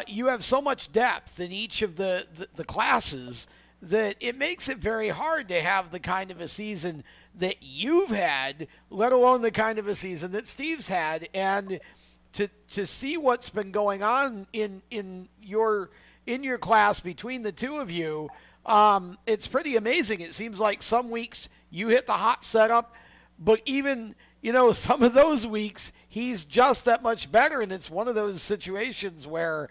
you have so much depth in each of the classes that it makes it very hard to have the kind of a season that you've had, let alone the kind of a season that Steve's had. And to see what's been going on in your class between the two of you, it's pretty amazing. It seems like some weeks you hit the hot setup, but even, some of those weeks he's just that much better. And it's one of those situations where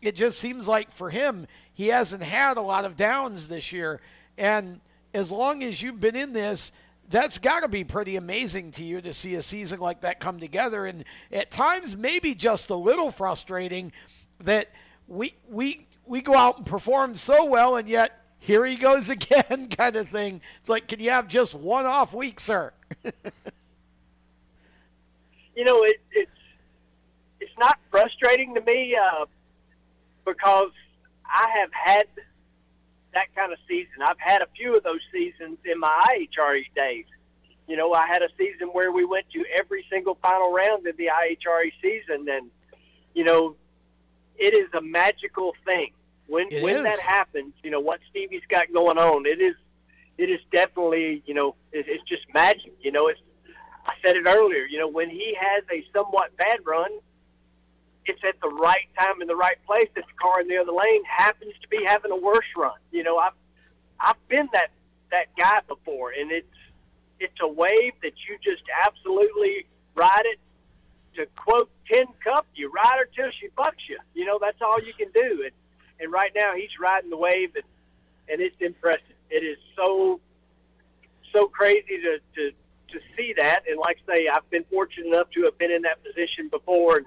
it just seems like for him, he hasn't had a lot of downs this year. And as long as you've been in this, that's got to be pretty amazing to you to see a season like that come together. And at times maybe just a little frustrating that we go out and perform so well, and yet here he goes again kind of thing. It's like, can you have just one off week, sir? It's not frustrating to me because I have had that kind of season. I've had a few of those seasons in my IHRA days. I had a season where we went to every single final round of the IHRA season, and, it is a magical thing. When that happens, what Stevie's got going on, it is definitely, it's just magic. I said it earlier, when he has a somewhat bad run, it's at the right time in the right place that the car in the other lane happens to be having a worse run. I've been that guy before, and it's a wave that you just absolutely ride it. To quote Tin Cup, you ride her till she bucks you. That's all you can do. And right now he's riding the wave, and it's impressive. It is so crazy to see that. And like I say, I've been fortunate enough to have been in that position before,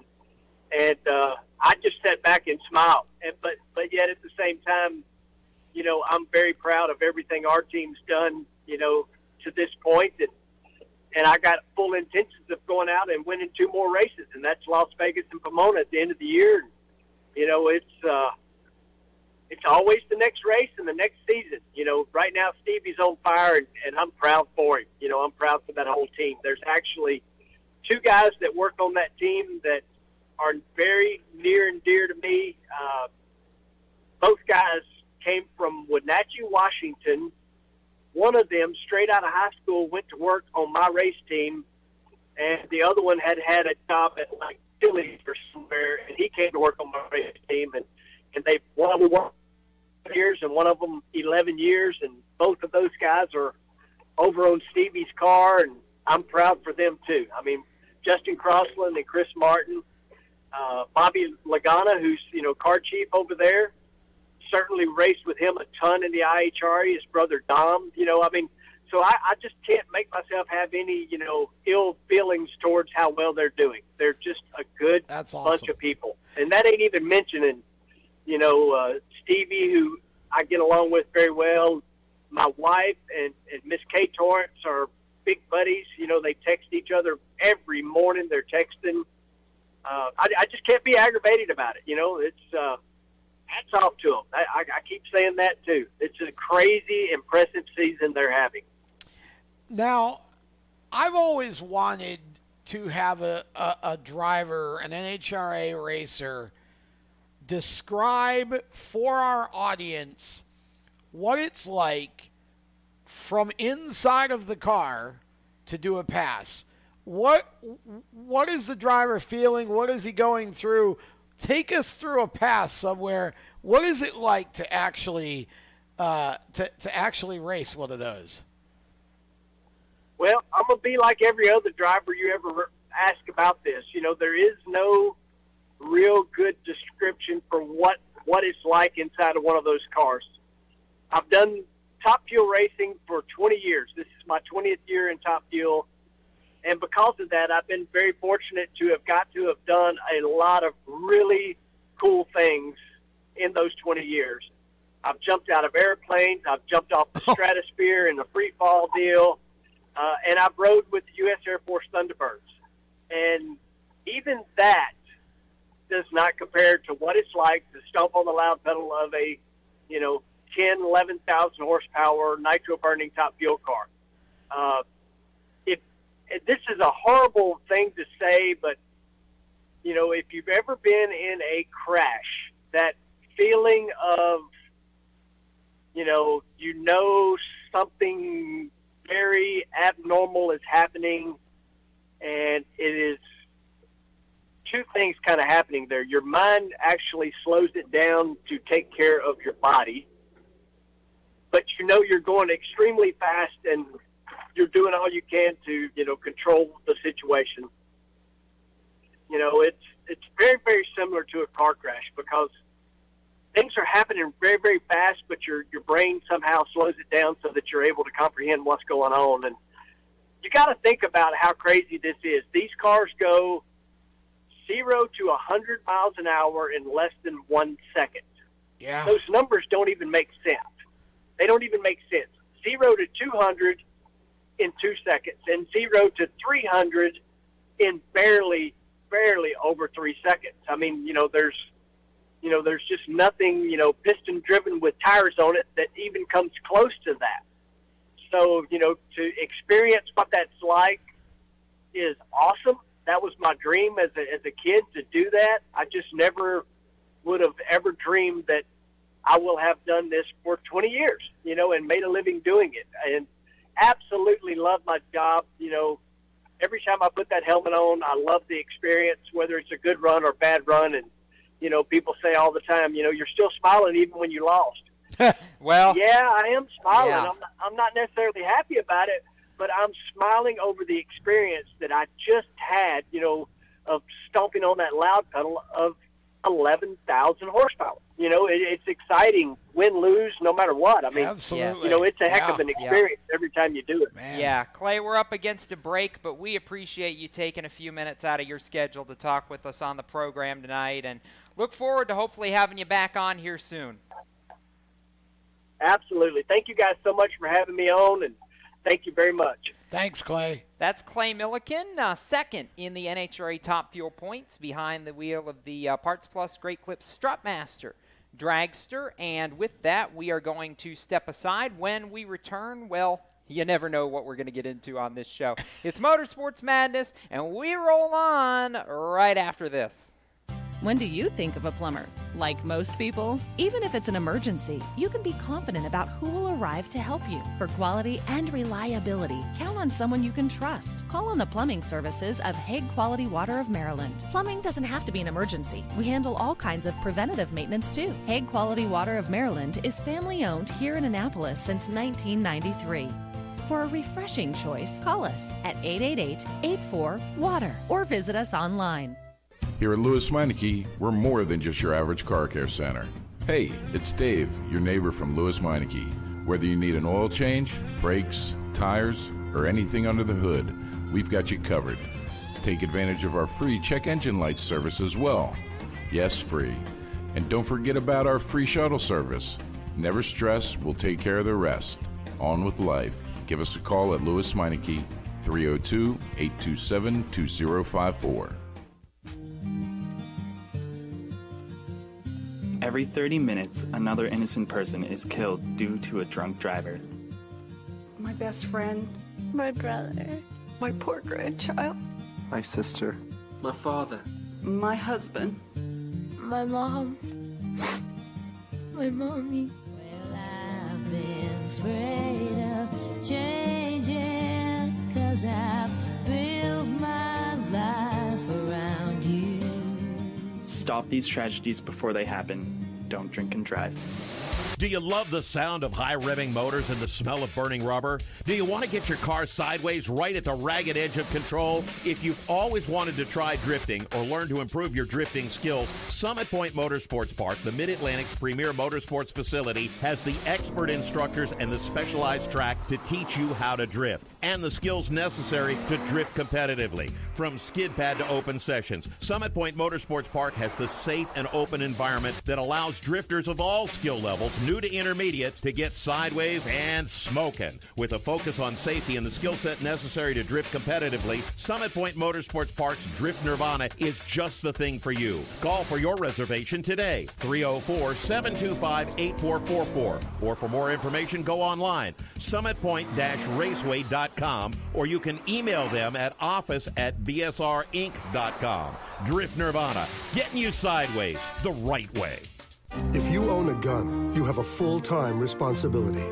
and I just sat back and smiled. But yet at the same time, I'm very proud of everything our team's done, to this point. And I got full intentions of going out and winning 2 more races, and that's Las Vegas and Pomona at the end of the year. It's always the next race and the next season. Right now Stevie's on fire, and I'm proud for him. I'm proud for that whole team. There's actually 2 guys that work on that team that are very near and dear to me. Both guys came from Wenatchee, Washington. One of them, straight out of high school, went to work on my race team, and the other one had a job at like Phillies or somewhere, and he came to work on my race team, and they one of them worked years and one of them 11 years, and both of those guys are over on Stevie's car, and I'm proud for them too. I mean, Justin Crossland and Chris Martin, Bobby Lagana, who's car chief over there. Certainly raced with him a ton in the IHRA, his brother Dom, so I just can't make myself have any, ill feelings towards how well they're doing. They're just a good bunch of people. And that ain't even mentioning, Stevie, who I get along with very well. My wife and Miss Kay Torrance are big buddies. They text each other every morning. They're texting. I just can't be aggravated about it. It's, hats off to them. I keep saying that too. It's a crazy, impressive season they're having. Now, I've always wanted to have a driver, an NHRA racer, describe for our audience what it's like from inside of the car to do a pass. What is the driver feeling? What is he going through? Take us through a pass somewhere. What is it like to actually race one of those? Well, I'm going to be like every other driver you ever ask about this. You know, there is no real good description for what it's like inside of one of those cars. I've done Top Fuel racing for 20 years. This is my 20th year in Top Fuel. And because of that, I've been very fortunate to have done a lot of really cool things in those 20 years. I've jumped out of airplanes. I've jumped off the stratosphere in a free fall deal. And I've rode with the U.S. Air Force Thunderbirds. And even that does not compare to what it's like to stomp on the loud pedal of a, 10, 11,000 horsepower nitro burning Top Fuel car. This is a horrible thing to say, but, if you've ever been in a crash, that feeling of, something very abnormal is happening, and it is two things kind of happening there. Your mind actually slows it down to take care of your body, but you're going extremely fast and you're doing all you can to, control the situation. It's very, very similar to a car crash because things are happening very, very fast, but your brain somehow slows it down so that you're able to comprehend what's going on. And you got to think about how crazy this is. These cars go 0 to 100 miles an hour in less than 1 second. Yeah. Those numbers don't even make sense. They don't even make sense. 0 to 200 in 2 seconds, and 0 to 300 in barely over 3 seconds. I mean, there's just nothing, piston driven with tires on it that even comes close to that. So, to experience what that's like is awesome. That was my dream as a kid to do that. I just never would have ever dreamed that I will have done this for 20 years, and made a living doing it. And absolutely love my job. Every time I put that helmet on, I love the experience, whether it's a good run or bad run. And, people say all the time, you're still smiling even when you lost. Well, yeah, I am smiling. Yeah. I'm not necessarily happy about it, but I'm smiling over the experience that I just had, of stomping on that loud pedal of 11,000 horsepower. It's exciting, win, lose, no matter what. I mean, absolutely. It's a heck of an experience every time you do it. Man. Yeah, Clay, we're up against a break, but we appreciate you taking a few minutes out of your schedule to talk with us on the program tonight, and look forward to hopefully having you back on here soon. Absolutely. Thank you guys so much for having me on, and thank you very much. Thanks, Clay. That's Clay Milliken, second in the NHRA Top Fuel points behind the wheel of the Parts Plus Great Clips Strutmaster Dragster. And with that, we are going to step aside. When we return, well, you never know what we're going to get into on this show. It's Motorsports Madness, and we roll on right after this. When do you think of a plumber? Like most people, even if it's an emergency, you can be confident about who will arrive to help you. For quality and reliability, count on someone you can trust. Call on the plumbing services of Hague Quality Water of Maryland. Plumbing doesn't have to be an emergency. We handle all kinds of preventative maintenance too. Hague Quality Water of Maryland is family-owned here in Annapolis since 1993. For a refreshing choice, call us at 888-84-WATER or visit us online. Here at Lewis Meineke, we're more than just your average car care center. Hey, it's Dave, your neighbor from Lewis Meineke. Whether you need an oil change, brakes, tires, or anything under the hood, we've got you covered. Take advantage of our free check engine light service as well. Yes, free. And don't forget about our free shuttle service. Never stress, we'll take care of the rest. On with life. Give us a call at Lewis Meineke, 302-827-2054. Every 30 minutes, another innocent person is killed due to a drunk driver. My best friend. My brother. My poor grandchild. My sister. My father. My husband. My mom. My mommy. Well, I've been afraid of changing, 'cause I've built my life around you. Stop these tragedies before they happen. Don't drink and drive. Do you love the sound of high revving motors and the smell of burning rubber? Do you want to get your car sideways right at the ragged edge of control? If you've always wanted to try drifting or learn to improve your drifting skills, Summit Point Motorsports Park, the Mid-Atlantic's premier motorsports facility, has the expert instructors and the specialized track to teach you how to drift and the skills necessary to drift competitively. From skid pad to open sessions, Summit Point Motorsports Park has the safe and open environment that allows drifters of all skill levels, new to intermediate, to get sideways and smoking. With a focus on safety and the skill set necessary to drift competitively, Summit Point Motorsports Park's Drift Nirvana is just the thing for you. Call for your reservation today, 304-725-8444. Or for more information, go online, summitpoint-raceway.com, or you can email them at office@bsrinc.com. Drift Nirvana, getting you sideways the right way. If you own a gun, you have a full-time responsibility.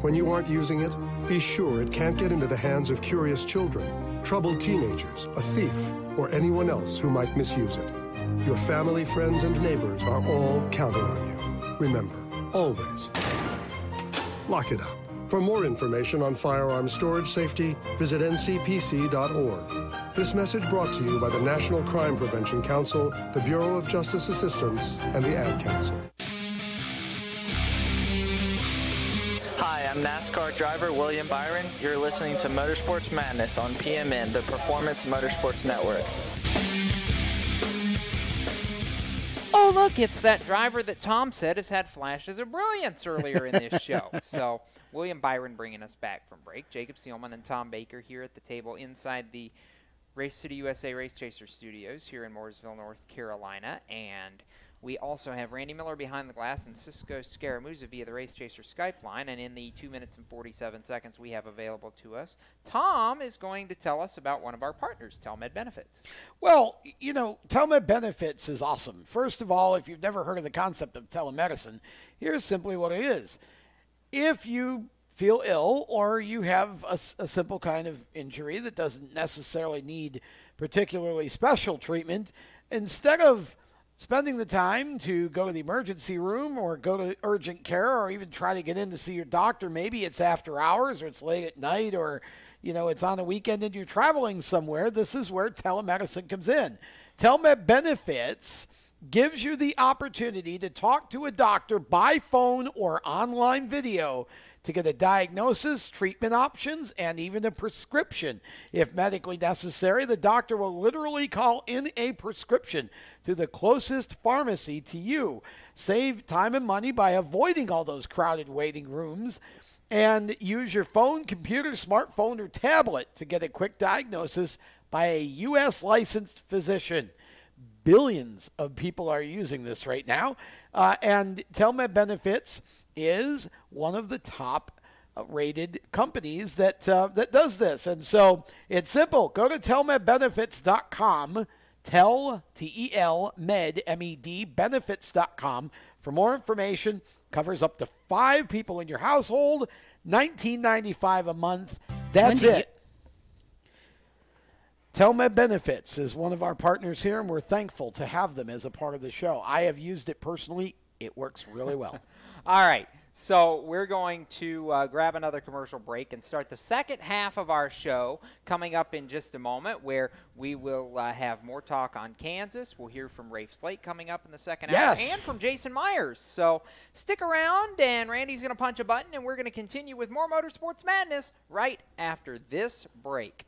When you aren't using it, be sure it can't get into the hands of curious children, troubled teenagers, a thief, or anyone else who might misuse it. Your family, friends, and neighbors are all counting on you. Remember, always, lock it up. For more information on firearm storage safety, visit ncpc.org. This message brought to you by the National Crime Prevention Council, the Bureau of Justice Assistance, and the Ad Council. Hi, I'm NASCAR driver William Byron. You're listening to Motorsports Madness on PMN, the Performance Motorsports Network. Oh, look, it's that driver that Tom said has had flashes of brilliance earlier in this show. So, William Byron bringing us back from break. Jacob Seelman and Tom Baker here at the table inside the Race City USA Race Chaser Studios here in Mooresville, North Carolina. And we also have Randy Miller behind the glass and Cisco Scaramouza via the Race Chaser Skype line. And in the 2 minutes and 47 seconds we have available to us, Tom is going to tell us about one of our partners, Telmed Benefits. Well, you know, Telmed Benefits is awesome. First of all, if you've never heard of the concept of telemedicine, here's simply what it is. If you feel ill or you have a simple kind of injury that doesn't necessarily need particularly special treatment, instead of spending the time to go to the emergency room or go to urgent care or even try to get in to see your doctor, maybe it's after hours or it's late at night or, you know, it's on a weekend and you're traveling somewhere, this is where telemedicine comes in. Telmed Benefits gives you the opportunity to talk to a doctor by phone or online video to get a diagnosis, treatment options, and even a prescription. If medically necessary, the doctor will literally call in a prescription to the closest pharmacy to you. Save time and money by avoiding all those crowded waiting rooms, and use your phone, computer, smartphone, or tablet to get a quick diagnosis by a U.S. licensed physician. Billions of people are using this right now, and Telmed Benefits is one of the top rated companies that does this. And so it's simple. Go to telmedbenefits.com, T-E-L-Med, M-E-D, benefits.com for more information. Covers up to 5 people in your household, $19.95 a month. That's it. Telmed Benefits is one of our partners here, and we're thankful to have them as a part of the show. I have used it personally. It works really well. All right, so we're going to grab another commercial break and start the second half of our show coming up in just a moment, where we will have more talk on Kansas. We'll hear from Rafe Slate coming up in the second hour, and from Jason Myers. So stick around, and Randy's going to punch a button, and we're going to continue with more Motorsports Madness right after this break.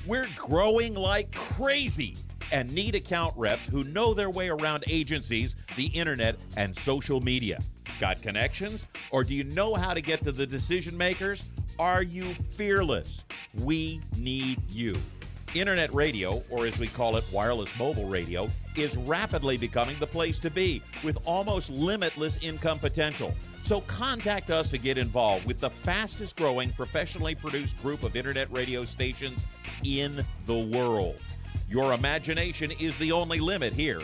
We're growing like crazy and need account reps who know their way around agencies, the internet, and social media. Got connections? Or do you know how to get to the decision makers? Are you fearless? We need you. Internet radio, or as we call it, wireless mobile radio, is rapidly becoming the place to be, with almost limitless income potential. So contact us to get involved with the fastest growing professionally produced group of internet radio stations in the world. Your imagination is the only limit here.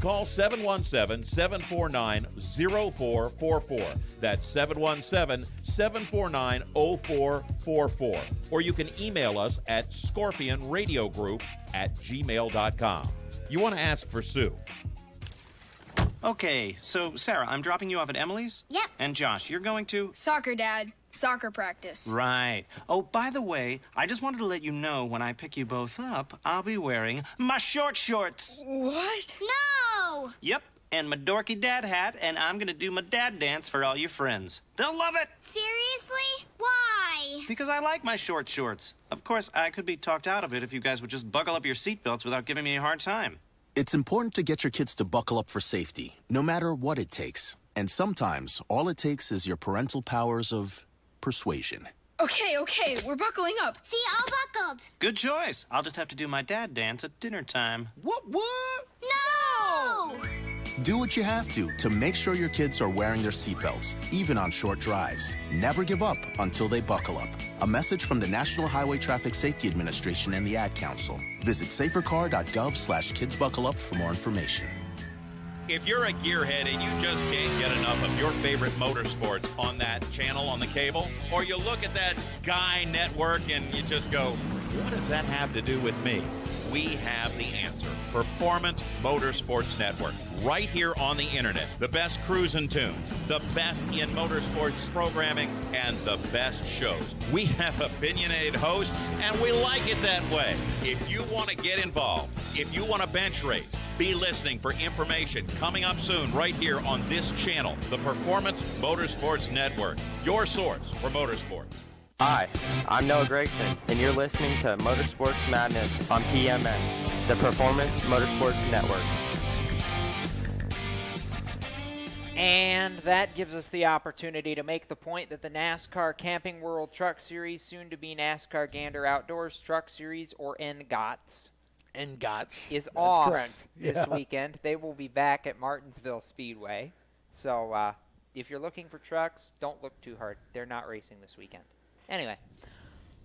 Call 717-749-0444. That's 717-749-0444. Or you can email us at scorpionradiogroup@gmail.com. You want to ask for Sue. Okay, so Sarah, I'm dropping you off at Emily's? Yep. And Josh, you're going to? Soccer, Dad. Soccer practice. Right. Oh, by the way, I just wanted to let you know when I pick you both up, I'll be wearing my short shorts. What? No! Yep, and my dorky dad hat, and I'm gonna do my dad dance for all your friends. They'll love it! Seriously? Why? Because I like my short shorts. Of course, I could be talked out of it if you guys would just buckle up your seatbelts without giving me a hard time. It's important to get your kids to buckle up for safety, no matter what it takes. And sometimes, all it takes is your parental powers of persuasion. Okay, we're buckling up. See, all buckled. Good choice. I'll just have to do my dad dance at dinner time. What? No! Do what you have to make sure your kids are wearing their seatbelts, even on short drives. Never give up until they buckle up. A message from the National Highway Traffic Safety Administration and the Ad Council. Visit safercar.gov/kidsbuckleup for more information. If you're a gearhead and you just can't get enough of your favorite motorsports on that channel on the cable, or you look at that Guy network and you just go, what does that have to do with me? We have the answer. Performance Motorsports Network. Right here on the internet. The best cruising tunes, the best in motorsports programming, and the best shows. We have opinionated hosts, and we like it that way. If you want to get involved, if you want to bench race, be listening for information coming up soon right here on this channel, the Performance Motorsports Network. Your source for motorsports. Hi, I'm Noah Gregson, and you're listening to Motorsports Madness on PMN, the Performance Motorsports Network. And that gives us the opportunity to make the point that the NASCAR Camping World Truck Series, soon to be NASCAR Gander Outdoors Truck Series, or NGOTS, is off this weekend. They will be back at Martinsville Speedway. So if you're looking for trucks, don't look too hard. They're not racing this weekend. Anyway,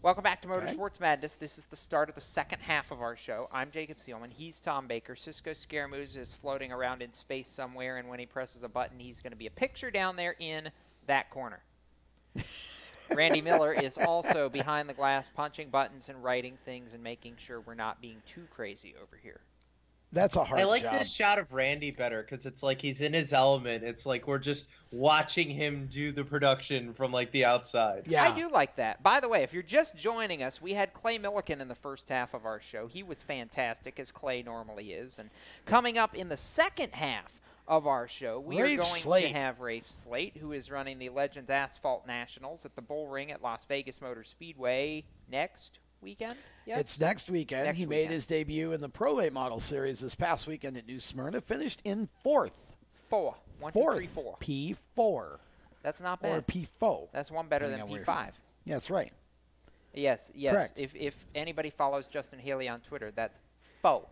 welcome back to Motorsports Madness. This is the start of the second half of our show. I'm Jacob Seelman. He's Tom Baker. Cisco Scaramouche is floating around in space somewhere, and when he presses a button, he's going to be a picture down there in that corner. Randy Miller is also behind the glass, punching buttons and writing things and making sure we're not being too crazy over here. That's a hard job. I like this shot of Randy better because it's like he's in his element. It's like we're just watching him do the production from like the outside. Yeah. I do like that. By the way, if you're just joining us, we had Clay Milliken in the first half of our show. He was fantastic, as Clay normally is. And coming up in the second half of our show, we are going to have Rafe Slate, who is running the Legends Asphalt Nationals at the Bull Ring at Las Vegas Motor Speedway next weekend. Yes? It's next weekend. He made his debut in the Pro Late Model Series this past weekend at New Smyrna. Finished in fourth. Fourth. P4. That's not bad. Or P4. That's one better than P5. Yeah, that's right. Yes. Correct. If anybody follows Justin Haley on Twitter, that's Faux.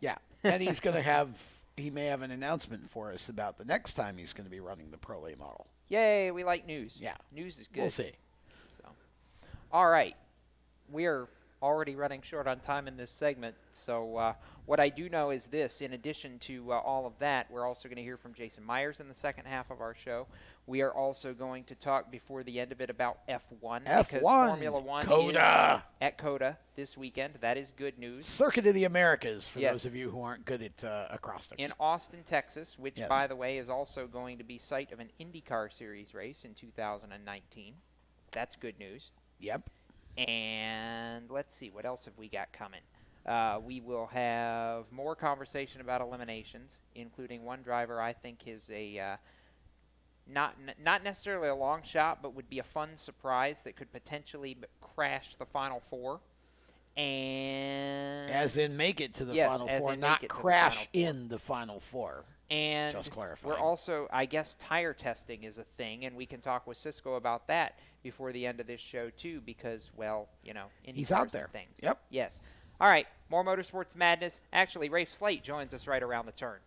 Yeah. And he's going to have, he may have an announcement for us about the next time he's going to be running the Pro Late Model. Yay, we like news. Yeah. News is good. We'll see. So, all right. We are already running short on time in this segment, so what I do know is this. In addition to all of that, we're also going to hear from Jason Myers in the second half of our show. We are also going to talk before the end of it about F1. Because Formula One is at COTA this weekend. That is good news. Circuit of the Americas, for those of you who aren't good at acrostics. In Austin, Texas, which, by the way, is also going to be site of an IndyCar Series race in 2019. That's good news. Yep. And let's see, what else have we got coming? We will have more conversation about eliminations, including one driver I think is a not necessarily a long shot, but would be a fun surprise that could potentially crash the Final Four. And as in make it to the Final Four, not crash in the Final Four. And just clarify. We're also, I guess, tire testing is a thing, and we can talk with Cisco about that before the end of this show, too, because, well, you know, he's out there. Things. Yep. Yes. All right, more Motorsports Madness. Actually, Rafe Slate joins us right around the turn.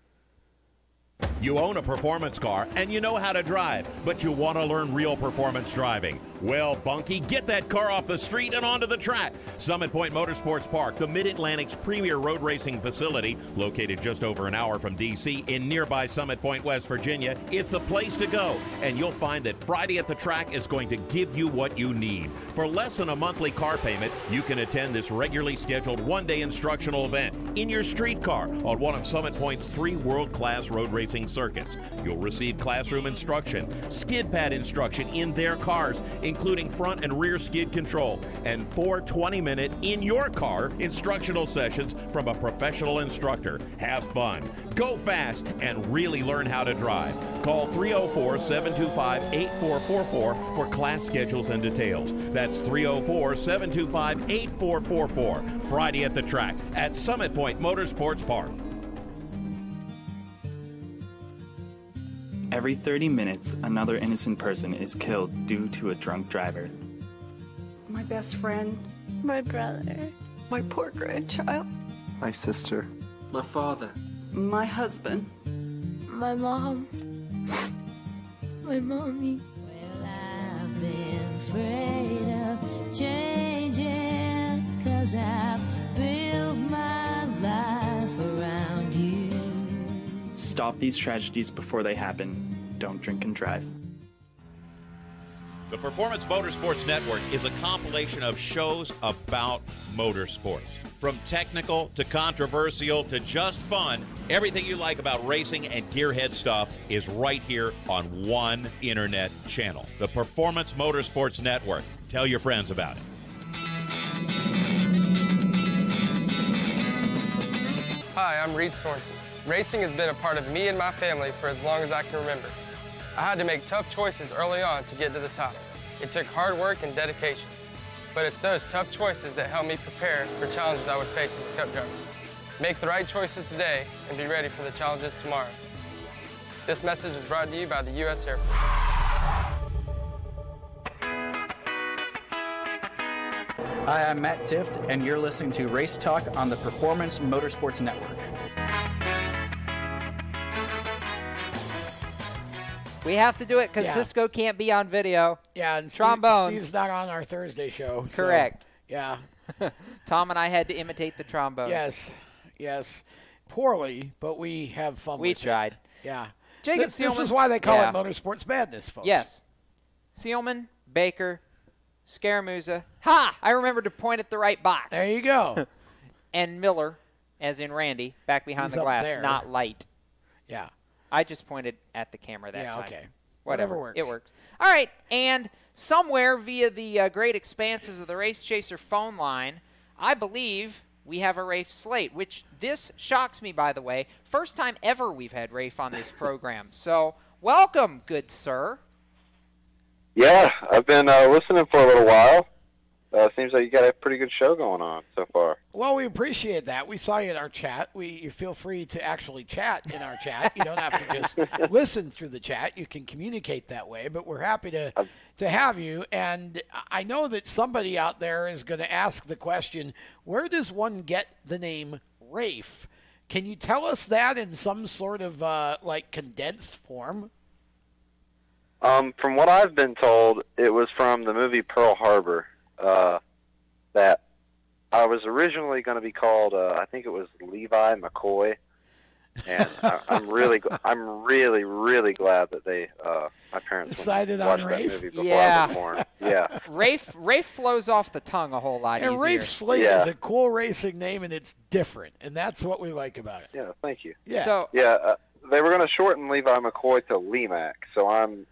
You own a performance car and you know how to drive, but you want to learn real performance driving. Well, Bunky, get that car off the street and onto the track. Summit Point Motorsports Park, the Mid-Atlantic's premier road racing facility, located just over an hour from D.C. in nearby Summit Point, West Virginia, is the place to go. And you'll find that Friday at the Track is going to give you what you need. For less than a monthly car payment, you can attend this regularly scheduled one-day instructional event in your street car on one of Summit Point's 3 world-class road racing circuits. You'll receive classroom instruction, skid pad instruction in their cars, including front and rear skid control, and 4 20-minute in-your-car instructional sessions from a professional instructor. Have fun, go fast, and really learn how to drive. Call 304-725-8444 for class schedules and details. That's 304-725-8444. Friday at the Track at Summit Point Motorsports Park. Every 30 minutes, another innocent person is killed due to a drunk driver. My best friend. My brother. My poor grandchild. My sister. My father. My husband. My mom. My mommy. Well, I've been afraid of changing, 'cause I've built my life around you. Stop these tragedies before they happen. Don't drink and drive. The Performance Motorsports Network is a compilation of shows about motorsports. From technical to controversial to just fun, everything you like about racing and gearhead stuff is right here on one internet channel. The Performance Motorsports Network. Tell your friends about it. Hi, I'm Reed Sorensen. Racing has been a part of me and my family for as long as I can remember. I had to make tough choices early on to get to the top. It took hard work and dedication. But it's those tough choices that help me prepare for challenges I would face as a Cup driver. Make the right choices today and be ready for the challenges tomorrow. This message is brought to you by the U.S. Air Force. Hi, I'm Matt Tift, and you're listening to Race Talk on the Performance Motorsports Network. We have to do it because Yeah. Cisco can't be on video. Yeah, and trombones. Steve's not on our Thursday show. so, Correct. yeah. Tom and I had to imitate the trombones. Yes. Poorly, but we have fun We with tried. it. Yeah. Jacob This Seelman. is why they call Yeah. it Motorsports Madness, folks. Yes. Seelman, Baker, Scaramouza. Ha! I remembered to point at the right box. There you go. And Miller, as in Randy, back behind He's the up glass, there. not light. Yeah. I just pointed at the camera that time. Okay. Whatever works. It works. All right, and somewhere via the great expanses of the Race Chaser phone line, I believe we have a Rafe Slate, which this shocks me, by the way. First time ever we've had Rafe on this program. So welcome, good sir. Yeah, I've been listening for a little while. Seems like you got a pretty good show going on so far. Well, we appreciate that. We saw you in our chat. You feel free to actually chat in our chat. You don't have to just listen through the chat. You can communicate that way, but we're happy to have you. And I know that somebody out there is going to ask the question, where does one get the name Rafe? Can you tell us that in some sort of like condensed form? From what I've been told, it was from the movie Pearl Harbor. That I was originally going to be called, I think it was Levi McCoy, and I'm really glad that they, my parents decided watched on that Rafe. movie before I was born. Yeah. Rafe flows off the tongue a whole lot And easier. Rafe Slate is a cool racing name, and it's different, and that's what we like about it. Yeah, thank you. Yeah. So, they were going to shorten Levi McCoy to Lemac, so I'm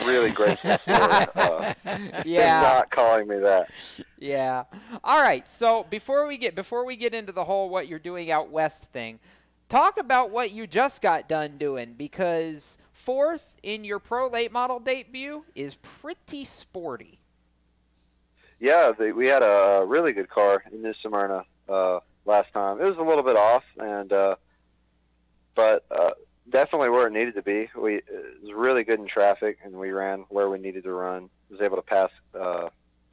really grateful for them not calling me that. Yeah. All right. So before we get into the whole what you're doing out west thing, talk about what you just got done doing, because fourth in your pro late model debut is pretty sporty. Yeah, we had a really good car in New Smyrna last time. It was a little bit off, and but definitely where it needed to be. It was really good in traffic, and we ran where we needed to run. Was able to pass, I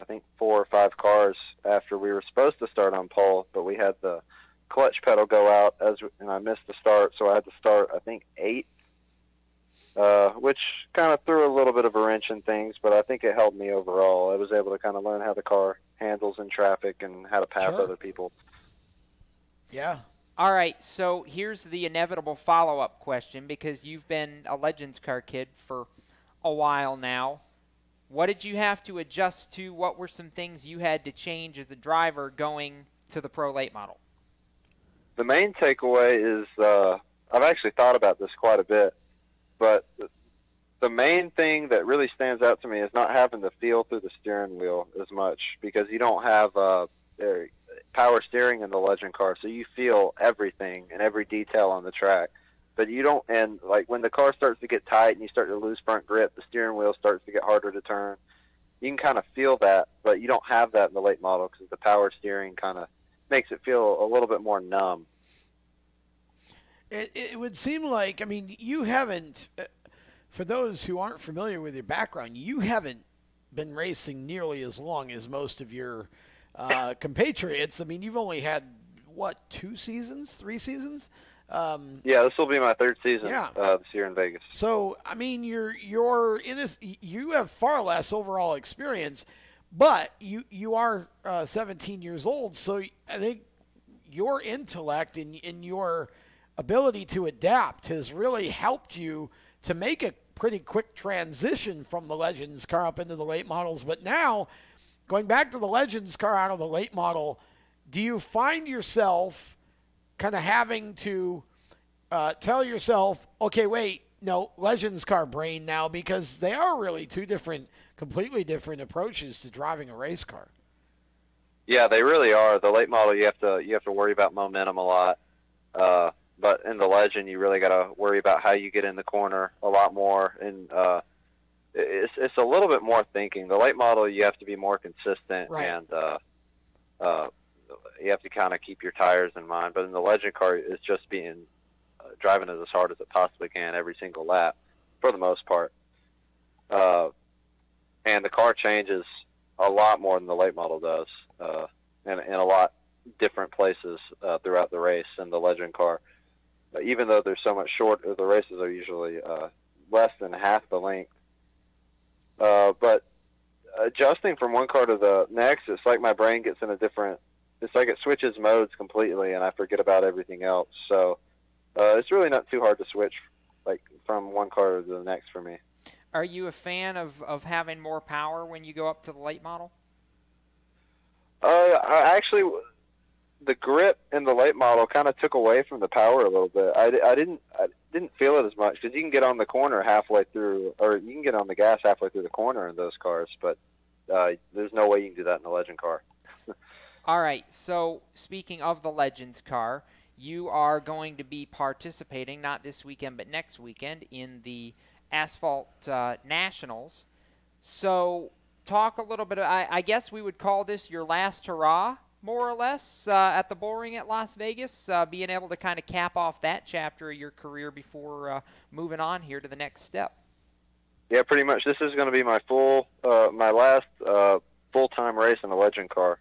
think, 4 or 5 cars after we were supposed to start on pole, but we had the clutch pedal go out, and I missed the start, so I had to start, I think, 8th, which kind of threw a little bit of a wrench in things, but I think it helped me overall. I was able to kind of learn how the car handles in traffic and how to pass other people. Yeah. All right, so here's the inevitable follow-up question, because you've been a Legends car kid for a while now. What did you have to adjust to? What were some things you had to change as a driver going to the Pro Late Model? The main takeaway is I've actually thought about this quite a bit, but the main thing that really stands out to me is not having to feel through the steering wheel as much, because you don't have power steering in the Legend car, so you feel everything and every detail on the track. But you don't, and like when the car starts to get tight and you start to lose front grip, the steering wheel starts to get harder to turn. You can kind of feel that, but you don't have that in the late model because the power steering kind of makes it feel a little bit more numb. It would seem like, I mean, you haven't, for those who aren't familiar with your background, you haven't been racing nearly as long as most of your compatriots. I mean, you've only had, what, 2 seasons, 3 seasons? Yeah, this will be my 3rd season this year in Vegas. So, I mean, you're in this, you have far less overall experience, but you are 17 years old, so I think your intellect and your ability to adapt has really helped you to make a pretty quick transition from the Legends car up into the late models. But now, going back to the Legends car out of the late model, do you find yourself kind of having to tell yourself, okay, wait, no, Legends car brain now, because they are really 2 completely different approaches to driving a race car? Yeah, they really are. The late model, you have to worry about momentum a lot. But in the Legend, you really got to worry about how you get in the corner a lot more, and it's a little bit more thinking. The late model, you have to be more consistent, right. And you have to kind of keep your tires in mind. But in the Legend car, it's just driving it as hard as it possibly can every single lap, for the most part. And the car changes a lot more than the late model does, and in a lot different places throughout the race in the Legend car. Even though they're so much shorter, the races are usually less than half the length. But adjusting from one car to the next, it's like my brain gets in a different, it's like it switches modes completely and I forget about everything else. So it's really not too hard to switch like from one car to the next for me. Are you a fan of having more power when you go up to the late model? Actually, the grip in the late model kind of took away from the power a little bit. I didn't feel it as much because you can get on the corner halfway through, or you can get on the gas halfway through the corner in those cars, but there's no way you can do that in a Legend car. All right, so speaking of the Legends car, you are going to be participating, not this weekend but next weekend, in the Asphalt Nationals. So talk a little bit, I guess we would call this your last hurrah, more or less, at the bullring at Las Vegas, being able to kind of cap off that chapter of your career before moving on here to the next step. Yeah, pretty much. This is going to be my my last full-time race in a Legend car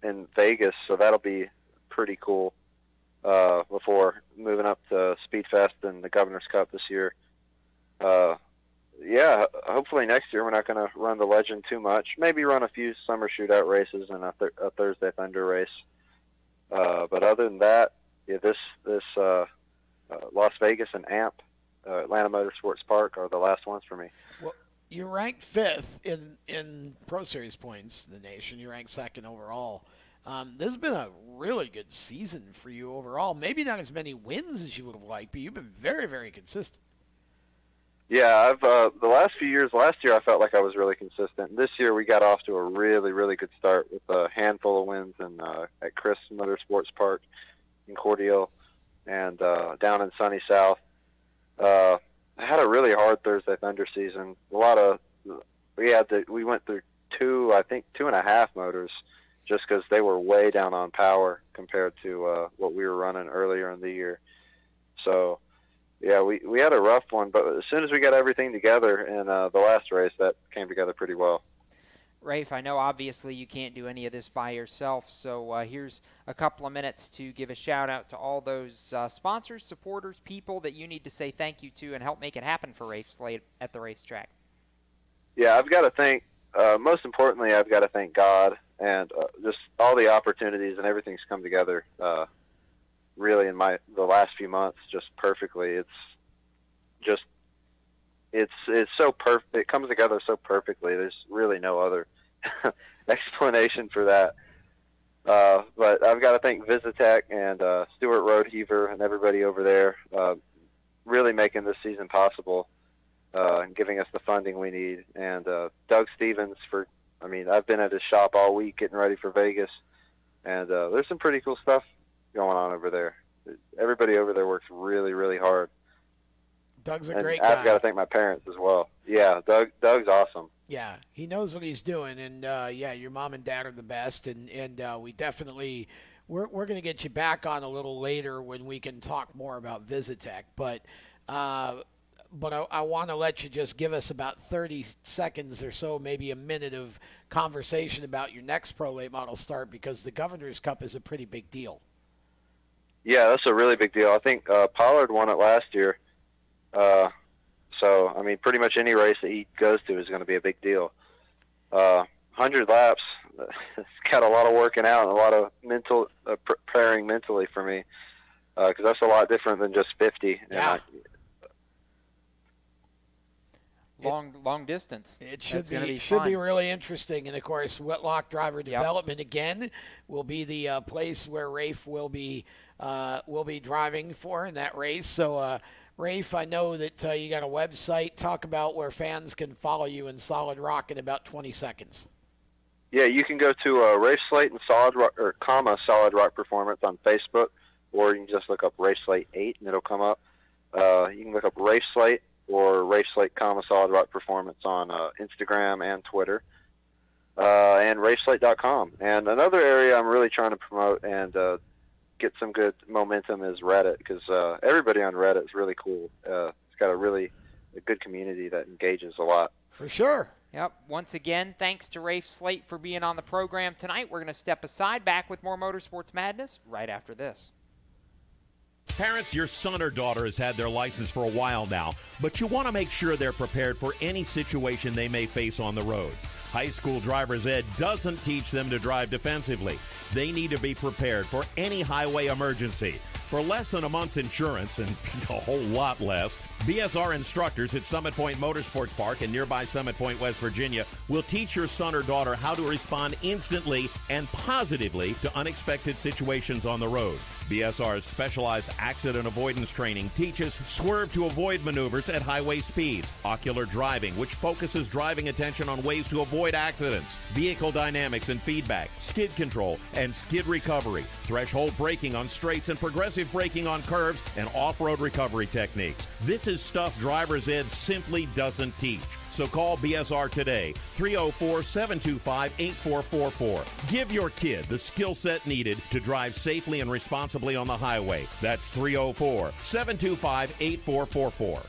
in Vegas, so that'll be pretty cool before moving up to Speedfest and the Governor's Cup this year. Yeah, hopefully next year we're not going to run the Legend too much. Maybe run a few summer shootout races and a Thursday Thunder race. But other than that, yeah, this Las Vegas and AMP, Atlanta Motorsports Park, are the last ones for me. Well, you ranked 5th in Pro Series points in the nation. You ranked 2nd overall. This has been a really good season for you overall. Maybe not as many wins as you would have liked, but you've been very, very consistent. Yeah, I've the last few years. Last year, I felt like I was really consistent. This year, we got off to a really, really good start with a handful of wins at Chris Motorsports Park in Cordele and down in sunny South. I had a really hard Thursday Thunder season. We went through 2.5 motors, just because they were way down on power compared to what we were running earlier in the year. So. Yeah, we had a rough one, but as soon as we got everything together in the last race, that came together pretty well. Rafe, I know obviously you can't do any of this by yourself, so here's a couple of minutes to give a shout-out to all those sponsors, supporters, people that you need to say thank you to and help make it happen for Rafe Slate at the racetrack. Yeah, I've got to thank, most importantly, I've got to thank God and just all the opportunities and everything's come together really in the last few months just perfectly. It's so perfect. It comes together so perfectly. There's really no other explanation for that. But I've got to thank Visitech and Stuart Roadheaver and everybody over there really making this season possible and giving us the funding we need. And Doug Stevens I've been at his shop all week getting ready for Vegas. And there's some pretty cool stuff going on over there. Everybody over there works really, really hard. Doug's a great guy. I've got to thank my parents as well. Yeah, Doug's awesome. Yeah, he knows what he's doing, and your mom and dad are the best, and we definitely we're going to get you back on a little later when we can talk more about Visitech, but I want to let you just give us about 30 seconds or so, maybe a minute of conversation about your next Pro Late Model start, because the Governor's Cup is a pretty big deal. Yeah, that's a really big deal. I think Pollard won it last year. So, pretty much any race that he goes to is going to be a big deal. 100 laps, it's got a lot of working out and a lot of mental preparing mentally for me, because that's a lot different than just 50. Yeah. Long distance. It should be really interesting, and of course, Whitlock Driver Development again will be the place where Rafe will be driving for in that race. So, Rafe, I know that you got a website. Talk about where fans can follow you in Solid Rock in about 20 seconds. Yeah, you can go to Rafe Slate and Solid Rock Performance on Facebook, or you can just look up Rafe Slate 8 and it'll come up. You can look up Rafe Slate or Rafe Slate, Solid Rock Performance on Instagram and Twitter, and RafeSlate.com. And another area I'm really trying to promote and get some good momentum is Reddit, because everybody on Reddit is really cool. It's got a good community that engages a lot. For sure. Yep. Once again, thanks to Rafe Slate for being on the program tonight. We're going to step aside, back with more Motorsports Madness right after this. Parents, your son or daughter has had their license for a while now, but you want to make sure they're prepared for any situation they may face on the road. High school driver's ed doesn't teach them to drive defensively. They need to be prepared for any highway emergency. For less than a month's insurance, and a whole lot less, BSR instructors at Summit Point Motorsports Park in nearby Summit Point, West Virginia, will teach your son or daughter how to respond instantly and positively to unexpected situations on the road. BSR's specialized accident avoidance training teaches swerve to avoid maneuvers at highway speed, ocular driving, which focuses driving attention on ways to avoid accidents, vehicle dynamics and feedback, skid control and skid recovery, threshold braking on straights and progressive braking on curves, and off-road recovery techniques. This is stuff driver's ed simply doesn't teach. So call BSR today, 304-725-8444. Give your kid the skill set needed to drive safely and responsibly on the highway. That's 304-725-8444.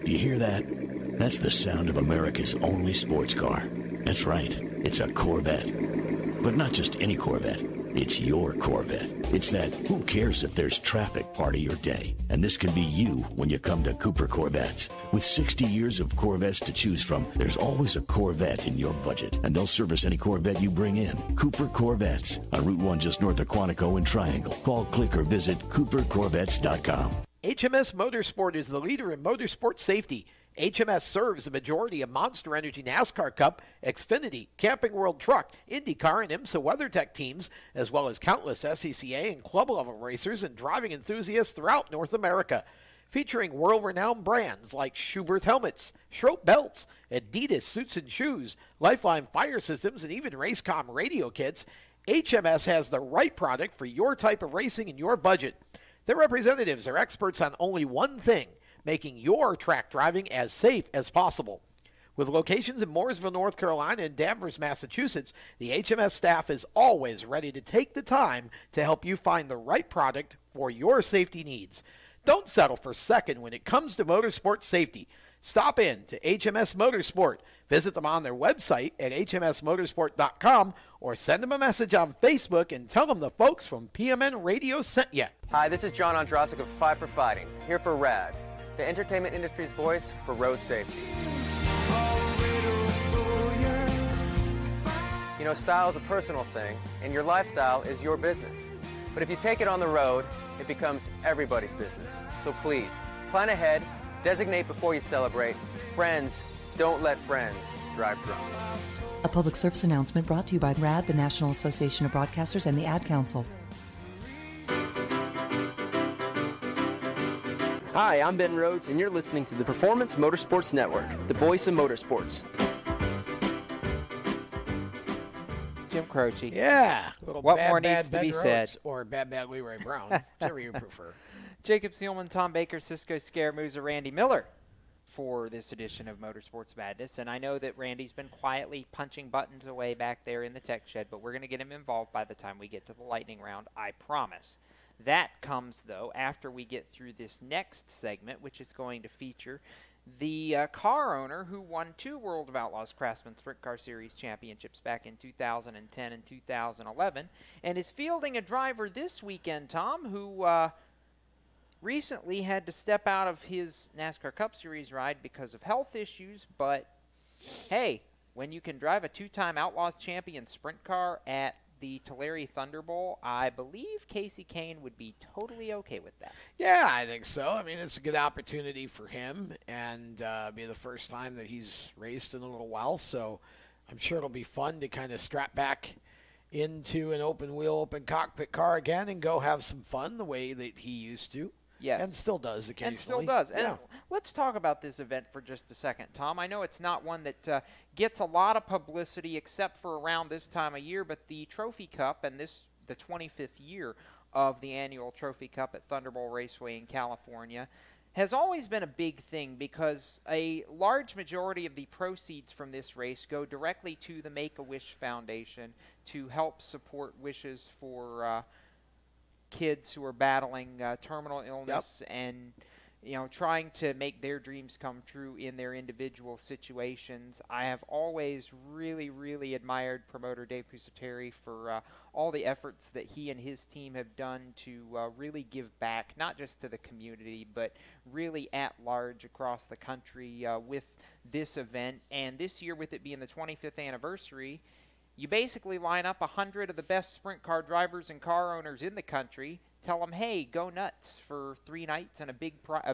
You hear that? That's the sound of America's only sports car. That's right. It's a Corvette. But not just any Corvette. It's your Corvette. It's that who cares if there's traffic part of your day. And this can be you when you come to Cooper Corvettes. With 60 years of Corvettes to choose from, there's always a Corvette in your budget. And they'll service any Corvette you bring in. Cooper Corvettes on Route 1 just north of Quantico and Triangle. Call, click, or visit CooperCorvettes.com. HMS Motorsport is the leader in motorsport safety. HMS serves the majority of Monster Energy NASCAR Cup, Xfinity, Camping World Truck, IndyCar, and IMSA WeatherTech teams, as well as countless SCCA and club-level racers and driving enthusiasts throughout North America. Featuring world-renowned brands like Schuberth helmets, Schroep belts, Adidas suits and shoes, Lifeline fire systems, and even Racecom radio kits, HMS has the right product for your type of racing and your budget. Their representatives are experts on only one thing: making your track driving as safe as possible. With locations in Mooresville, North Carolina, and Danvers, Massachusetts, the HMS staff is always ready to take the time to help you find the right product for your safety needs. Don't settle for second when it comes to motorsport safety. Stop in to HMS Motorsport. Visit them on their website at hmsmotorsport.com or send them a message on Facebook and tell them the folks from PMN Radio sent you. Hi, this is John Ondrasik of Five for Fighting, here for RAD, the entertainment industry's voice for road safety. You know, style is a personal thing, and your lifestyle is your business. But if you take it on the road, it becomes everybody's business. So please, plan ahead, designate before you celebrate. Friends, don't let friends drive drunk. A public service announcement brought to you by RAD, the National Association of Broadcasters, and the Ad Council. Hi, I'm Ben Rhodes, and you're listening to the Performance Motorsports Network, the voice of motorsports. Jim Croce. Yeah. What more needs to be said? Or Bad Leroy Brown, whichever you prefer. Jacob Seelman, Tom Baker, Cisco Scaramuza, Randy Miller for this edition of Motorsports Madness. And I know that Randy's been quietly punching buttons away back there in the tech shed, but we're going to get him involved by the time we get to the lightning round, I promise. That comes, though, after we get through this next segment, which is going to feature the car owner who won 2 World of Outlaws Craftsman Sprint Car Series championships back in 2010 and 2011, and is fielding a driver this weekend, Tom, who recently had to step out of his NASCAR Cup Series ride because of health issues, but hey, when you can drive a 2-time Outlaws champion sprint car at the Tulare Thunder Bowl, I believe Casey Kane would be totally okay with that. Yeah, I think so. I mean, it's a good opportunity for him, and be the first time that he's raced in a little while, so I'm sure it'll be fun to kind of strap back into an open-wheel, open-cockpit car again and go have some fun the way that he used to. Yes. And still does occasionally. And still does. Yeah. And let's talk about this event for just a second, Tom. I know it's not one that gets a lot of publicity except for around this time of year, but the Trophy Cup and the 25th year of the annual Trophy Cup at Thunder Bowl Raceway in California has always been a big thing because a large majority of the proceeds from this race go directly to the Make-A-Wish Foundation to help support wishes for kids who are battling terminal illness and trying to make their dreams come true in their individual situations. I have always really admired promoter Dave Pusateri for all the efforts that he and his team have done to really give back, not just to the community, but really at large across the country with this event. And this year, with it being the 25th anniversary, you basically line up 100 of the best sprint car drivers and car owners in the country, tell them, hey, go nuts for 3 nights and a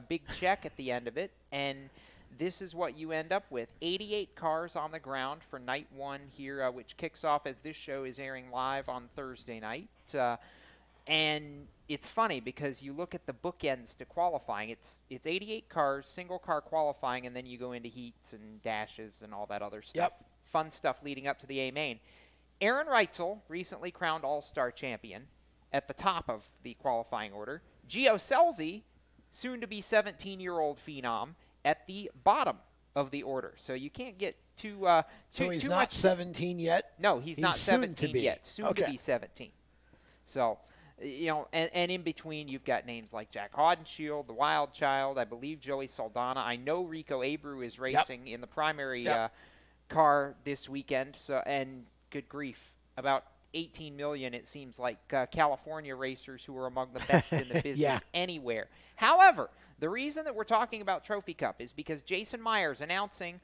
big check at the end of it, and this is what you end up with. 88 cars on the ground for night 1 here, which kicks off as this show is airing live on Thursday night. And it's funny because you look at the bookends to qualifying. It's 88 cars, single car qualifying, and then you go into heats and dashes and all that other stuff. Yep. Fun stuff leading up to the A-Main. Aaron Reitzel, recently crowned All-Star champion, at the top of the qualifying order. Gio Scelzi, soon-to-be 17-year-old phenom, at the bottom of the order. So you can't get too So he's too not much 17 yet? No, he's not soon 17 to be. yet. Soon Okay. to be 17. So, and in between, you've got names like Jack Haudenschild, the Wild Child, I believe Joey Saldana. I know Rico Abreu is racing in the primary car this weekend. So, and good grief, about 18 million, it seems like, California racers who are among the best in the business anywhere. However, the reason that we're talking about Trophy Cup is because Jason Myers announcing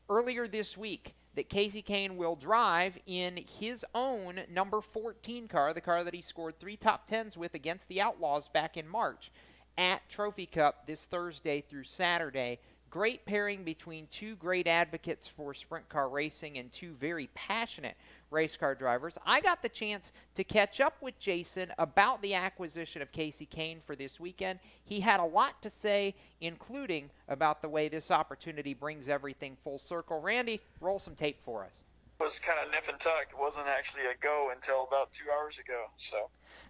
earlier this week that Casey Kane will drive in his own number 14 car, the car that he scored 3 top 10s with against the Outlaws back in March, at Trophy Cup this Thursday through Saturday. Great pairing between 2 great advocates for sprint car racing and 2 very passionate race car drivers. I got the chance to catch up with Jason about the acquisition of Casey Kane for this weekend. He had a lot to say, including about the way this opportunity brings everything full circle. Randy, roll some tape for us. It was kind of nip and tuck. It wasn't actually a go until about 2 hours ago.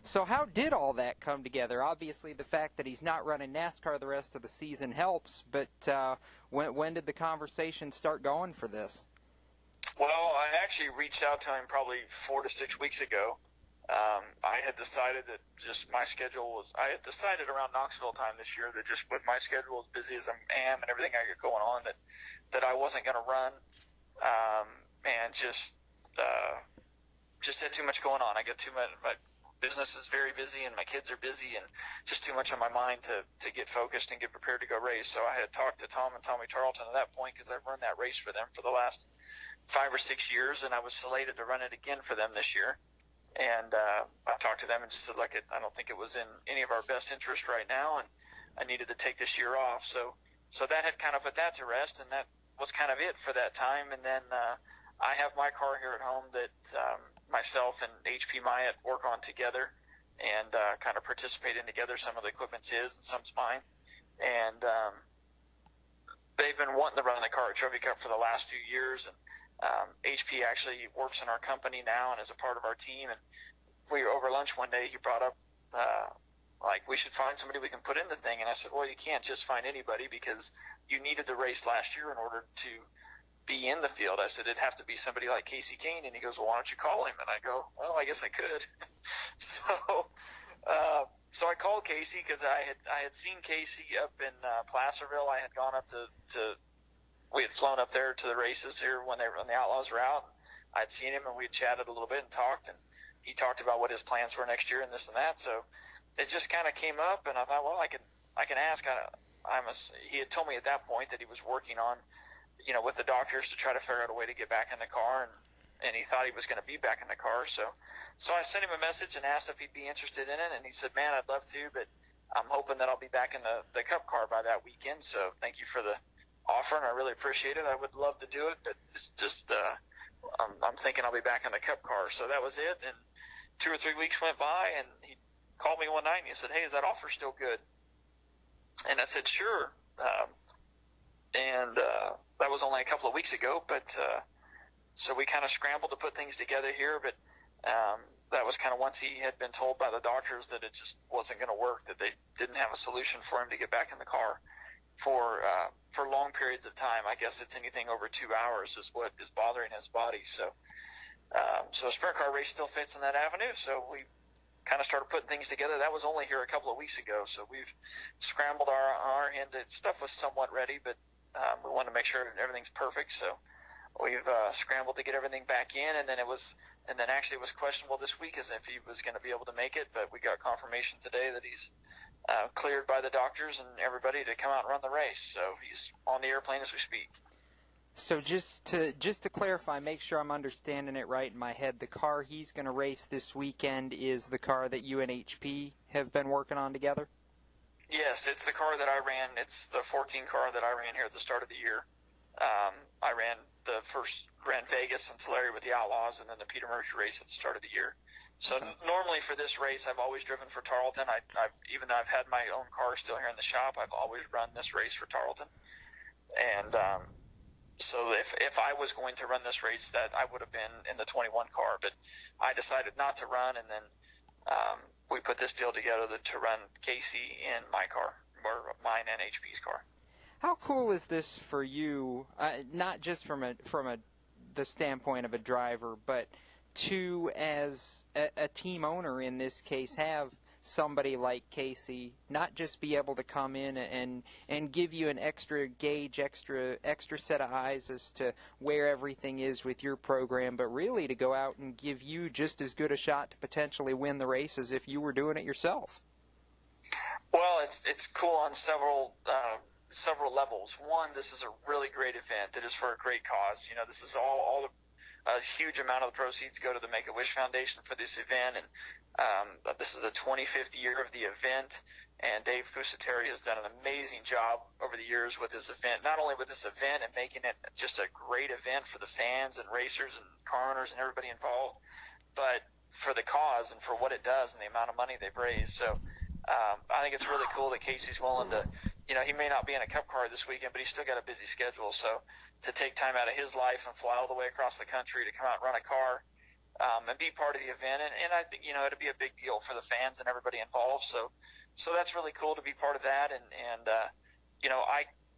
So how did all that come together? Obviously, the fact that he's not running NASCAR the rest of the season helps, but when did the conversation start going for this? Well, I actually reached out to him probably 4 to 6 weeks ago. I had decided that just my schedule was, I had decided around Knoxville time this year that just with my schedule as busy as I am and everything I got going on, that I wasn't going to run, and just had too much going on. I got too much, my business is very busy and my kids are busy and just too much on my mind to get focused and get prepared to go race. So I had talked to Tom and Tommy Tarleton at that point, because I've run that race for them for the last 5 or 6 years, and I was slated to run it again for them this year. And I talked to them and just said, like, I don't think it was in any of our best interest right now, and I needed to take this year off. So that had kind of put that to rest, and that was kind of it for that time. And then I have my car here at home that myself and HP Myatt work on together and kind of participate in together. Some of the equipment's his and some's mine. And they've been wanting to run the car at Trophy Cup for the last few years, and HP actually works in our company now and is a part of our team. And we were over lunch one day, he brought up, like, we should find somebody we can put in the thing. And I said, well, you can't just find anybody, because you needed the race last year in order to be in the field. I said, it'd have to be somebody like Casey Kane. And he goes, well, why don't you call him? And I go, well, I guess I could. So I called Casey, because I had seen Casey up in Placerville. I had gone up we had flown up there to the races here when the Outlaws were out. I'd seen him, and we had chatted a little bit and talked, and he talked about what his plans were next year and this and that. So it just kind of came up, and I thought, well, I can ask. He had told me at that point that he was working on, with the doctors to try to figure out a way to get back in the car, and he thought he was going to be back in the car. So I sent him a message and asked if he'd be interested in it, and he said, man, I'd love to, but I'm hoping that I'll be back in the Cup car by that weekend. So thank you for the offer, and I really appreciate it. I would love to do it, but it's just I'm thinking I'll be back in the Cup car. So that was it, and 2 or 3 weeks went by, and he called me one night and he said, hey, is that offer still good? And I said, sure. And that was only a couple of weeks ago, but so we kind of scrambled to put things together here, but that was kind of once he had been told by the doctors that it just wasn't going to work, that they didn't have a solution for him to get back in the car for long periods of time. I guess it's anything over 2 hours is what is bothering his body. So a sprint car race still fits in that avenue. So we kind of started putting things together. That was only here a couple of weeks ago. So we've scrambled our end. Stuff was somewhat ready, but we wanted to make sure everything's perfect. So we've scrambled to get everything back in, and then actually it was questionable this week as if he was going to be able to make it, but we got confirmation today that he's cleared by the doctors and everybody to come out and run the race. So he's on the airplane as we speak. So just to clarify, make sure I'm understanding it right in my head, the car he's going to race this weekend is the car that you and HP have been working on together? Yes, it's the car that I ran. It's the 14 car that I ran here at the start of the year. I ran Vegas and Tulare with the Outlaws, and then the Peter Murphy race at the start of the year. So normally for this race, I've always driven for Tarleton. Even though I've had my own car still here in the shop, I've always run this race for Tarleton. And so if I was going to run this race, that I would have been in the 21 car, but I decided not to run, and then we put this deal together to run Casey in my car, or mine and HP's car. How cool is this for you? Not just from the standpoint of a driver, but to as a team owner in this case, have somebody like Casey not just be able to come in and give you an extra gauge, extra set of eyes as to where everything is with your program, but really to go out and give you just as good a shot to potentially win the race as if you were doing it yourself. Well, it's cool on several levels. One, this is a really great event that is for a great cause. This is a huge amount of the proceeds go to the Make-A-Wish Foundation for this event, and this is the 25th year of the event, and Dave Fusateri has done an amazing job over the years with this event, not only with this event and making it just a great event for the fans and racers and car owners and everybody involved, but for the cause and for what it does and the amount of money they've raised. So I think it's really cool that Casey's willing to, he may not be in a Cup car this weekend, but he's still got a busy schedule. So to take time out of his life and fly all the way across the country to come out and run a car and be part of the event. And I think, it'll be a big deal for the fans and everybody involved. So that's really cool to be part of that. And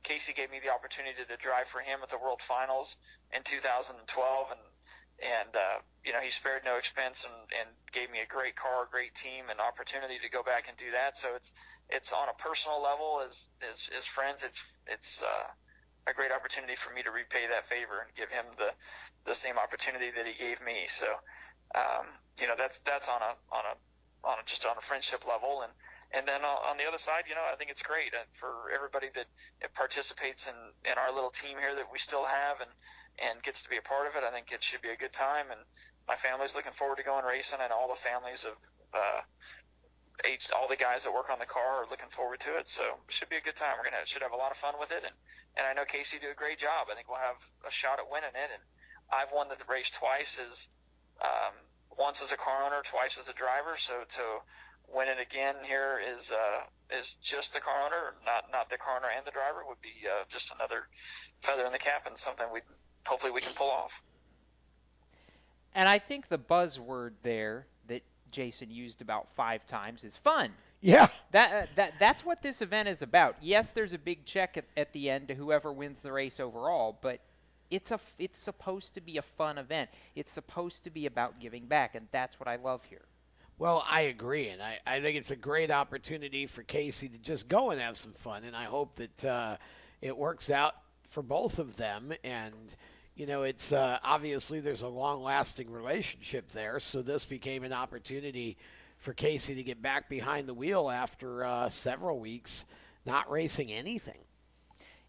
Casey gave me the opportunity to drive for him at the World Finals in 2012. And he spared no expense and gave me a great car, great team, and opportunity to go back and do that. So it's on a personal level as friends. It's a great opportunity for me to repay that favor and give him the same opportunity that he gave me. So that's on a friendship level. And then on the other side, I think it's great for everybody that participates in our little team here that we still have and gets to be a part of it. I think it should be a good time, and my family's looking forward to going racing, and all the families of all the guys that work on the car are looking forward to it. So it should be a good time. Should have a lot of fun with it, and I know Casey did a great job. I think we'll have a shot at winning it, and I've won the race twice once as a car owner, twice as a driver. So to win it again here is just the car owner, not the car owner and the driver, would be just another feather in the cap and something hopefully we can pull off. And I think the buzzword there that Jason used about 5 times is fun. Yeah. That's what this event is about. Yes, there's a big check at the end to whoever wins the race overall, but it's supposed to be a fun event. It's supposed to be about giving back, and that's what I love here. Well, I agree, and I think it's a great opportunity for Casey to just go and have some fun, and I hope that it works out for both of them. And it's obviously there's a long-lasting relationship there, so this became an opportunity for Casey to get back behind the wheel after several weeks not racing anything.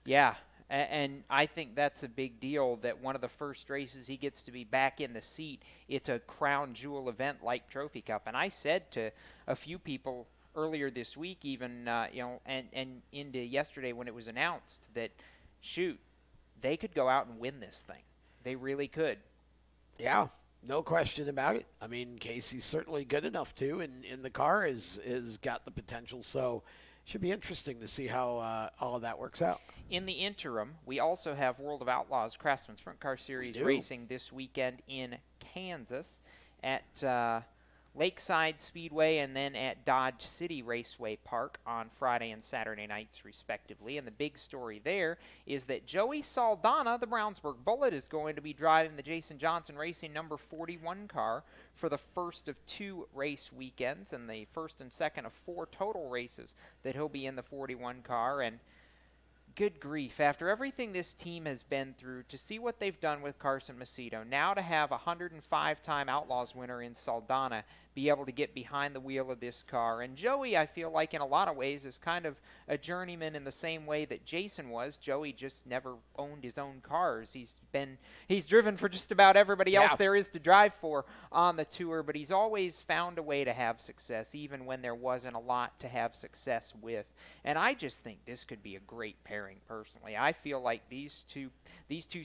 Yeah, and I think that's a big deal, that one of the first races he gets to be back in the seat. It's a crown jewel event like Trophy Cup, and I said to a few people earlier this week, even and into yesterday when it was announced, that shoot, they could go out and win this thing. They really could. Yeah, no question about it. I mean, Casey's certainly good enough to, and in the car is got the potential. So it should be interesting to see how all of that works out. In the interim, we also have World of Outlaws Craftsman Sprint Car Series racing this weekend in Kansas at Lakeside Speedway and then at Dodge City Raceway Park on Friday and Saturday nights, respectively. And the big story there is that Joey Saldana, the Brownsburg Bullet, is going to be driving the Jason Johnson Racing number 41 car for the first of 2 race weekends and the first and second of 4 total races that he'll be in the 41 car. And good grief, after everything this team has been through, to see what they've done with Carson Macedo, now to have a 105-time Outlaws winner in Saldana be able to get behind the wheel of this car. And Joey, I feel like in a lot of ways, is kind of a journeyman in the same way that Jason was. Joey just never owned his own cars. He's driven for just about everybody else there is to drive for on the tour, but he's always found a way to have success, even when there wasn't a lot to have success with. And I just think this could be a great pairing, personally. I feel like these two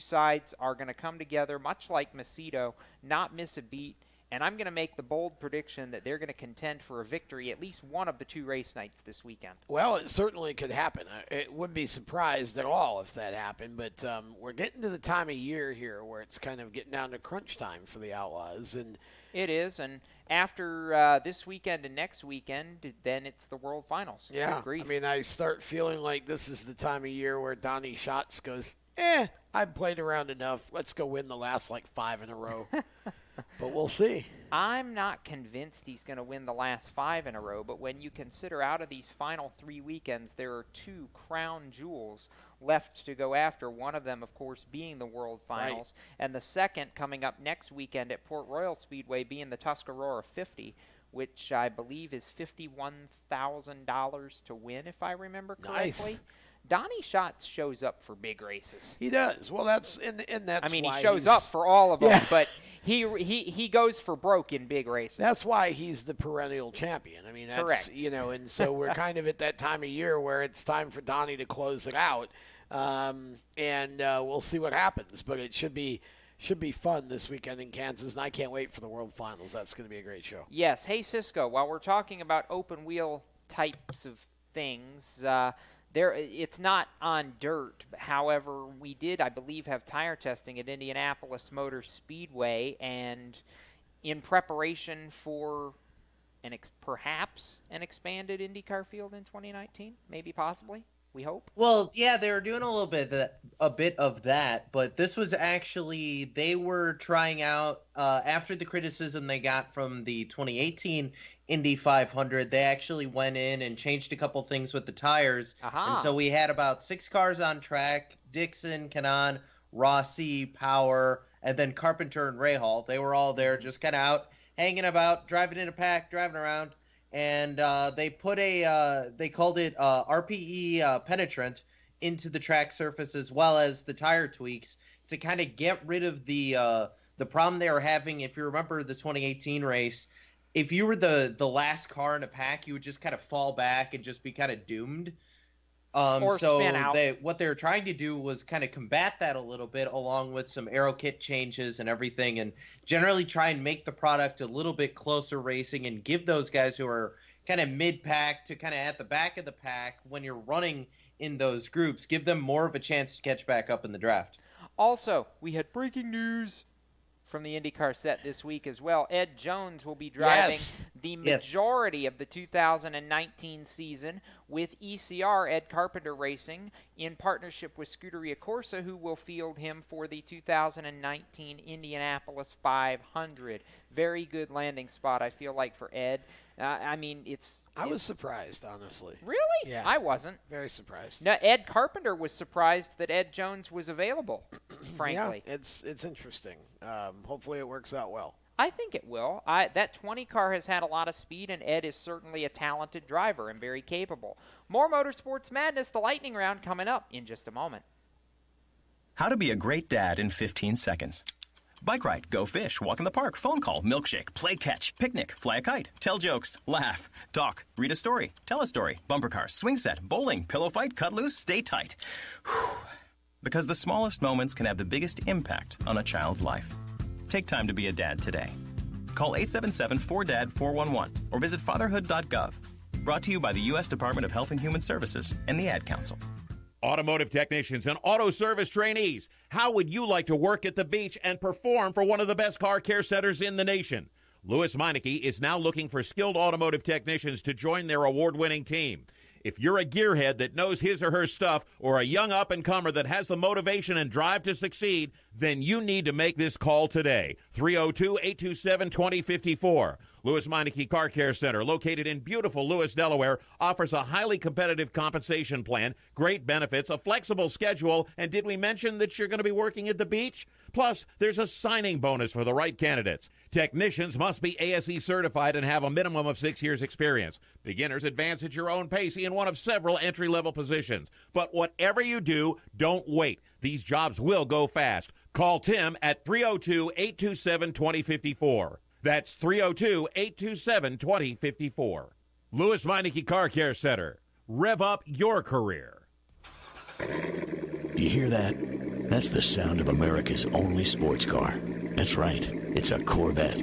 sides are going to come together, much like Macedo, not miss a beat. And I'm going to make the bold prediction that they're going to contend for a victory at least one of the 2 race nights this weekend. Well, it certainly could happen. It wouldn't be surprised at all if that happened. But we're getting to the time of year here where it's kind of getting down to crunch time for the Outlaws. And it is. And after this weekend and next weekend, then it's the World Finals. Yeah. I mean, I start feeling like this is the time of year where Donnie Schatz goes, I've played around enough. Let's go win the last 5 in a row. But we'll see. I'm not convinced he's going to win the last 5 in a row, but when you consider out of these final 3 weekends, there are 2 crown jewels left to go after, one of them, of course, being the World Finals, and the second coming up next weekend at Port Royal Speedway being the Tuscarora 50, which I believe is $51,000 to win, if I remember correctly. Nice. Donnie Schatz shows up for big races. He does. Well, that's why he shows up for all of them, but he goes for broke in big races. That's why he's the perennial champion. I mean, that's correct. And so we're kind of at that time of year where it's time for Donnie to close it out, and we'll see what happens. But it should be fun this weekend in Kansas, and I can't wait for the World Finals. That's going to be a great show. Yes. Hey, Cisco, while we're talking about open wheel types of things, it's not on dirt. However, we did, I believe, have tire testing at Indianapolis Motor Speedway, and in preparation for perhaps an expanded IndyCar field in 2019, maybe possibly. we hope. Well, yeah, they were doing a bit of that, but this was actually, they were trying out after the criticism they got from the 2018 Indy 500. They actually went in and changed a couple things with the tires, and so we had about 6 cars on track: Dixon, Kanaan, Rossi, Power, and then Carpenter and Rahal. They were all there, just kind of out hanging about, driving in a pack, driving around. And they put they called it RPE penetrant into the track surface, as well as the tire tweaks, to kind of get rid of the problem they were having. If you remember the 2018 race, if you were the last car in a pack, you would just kind of fall back and just be kind of doomed. Or spin out. What they were trying to do was kind of combat that a little bit, along with some aero kit changes and everything, and generally try and make the product a little bit closer racing, and give those guys who are kind of mid-pack to kind of at the back of the pack when you're running in those groups, give them more of a chance to catch back up in the draft. Also, we had breaking news from the IndyCar set this week as well. Ed Jones will be driving the majority of the 2019 season with ECR, Ed Carpenter Racing, in partnership with Scuderia Corsa, who will field him for the 2019 Indianapolis 500. Very good landing spot, I feel like, for Ed. I was surprised, honestly. Really? Yeah. I wasn't. Very surprised. No, Ed Carpenter was surprised that Ed Jones was available, frankly. Yeah, it's interesting. Hopefully it works out well. I think it will. That 20 car has had a lot of speed, and Ed is certainly a talented driver and very capable. More Motorsports Madness, the lightning round, coming up in just a moment. How to be a great dad in 15 seconds. Bike ride, go fish, walk in the park, phone call, milkshake, play catch, picnic, fly a kite, tell jokes, laugh, talk, read a story, tell a story, bumper cars, swing set, bowling, pillow fight, cut loose, stay tight. Whew. Because the smallest moments can have the biggest impact on a child's life. Take time to be a dad today. Call 877-4DAD-411 or visit fatherhood.gov. Brought to you by the U.S. Department of Health and Human Services and the Ad Council. Automotive technicians and auto service trainees, how would you like to work at the beach and perform for one of the best car care centers in the nation? Louis Meineke is now looking for skilled automotive technicians to join their award-winning team. If you're a gearhead that knows his or her stuff, or a young up-and-comer that has the motivation and drive to succeed, then you need to make this call today. 302-827-2054. Louis Meineke Car Care Center, located in beautiful Lewis, Delaware, offers a highly competitive compensation plan, great benefits, a flexible schedule, and did we mention that you're going to be working at the beach? Plus, there's a signing bonus for the right candidates. Technicians must be ASE certified and have a minimum of 6 years experience. Beginners advance at your own pace in one of several entry-level positions. But whatever you do, don't wait. These jobs will go fast. Call Tim at 302-827-2054. That's 302-827-2054. Louis Meineke Car Care Center. Rev up your career. You hear that? That's the sound of America's only sports car. That's right. It's a Corvette.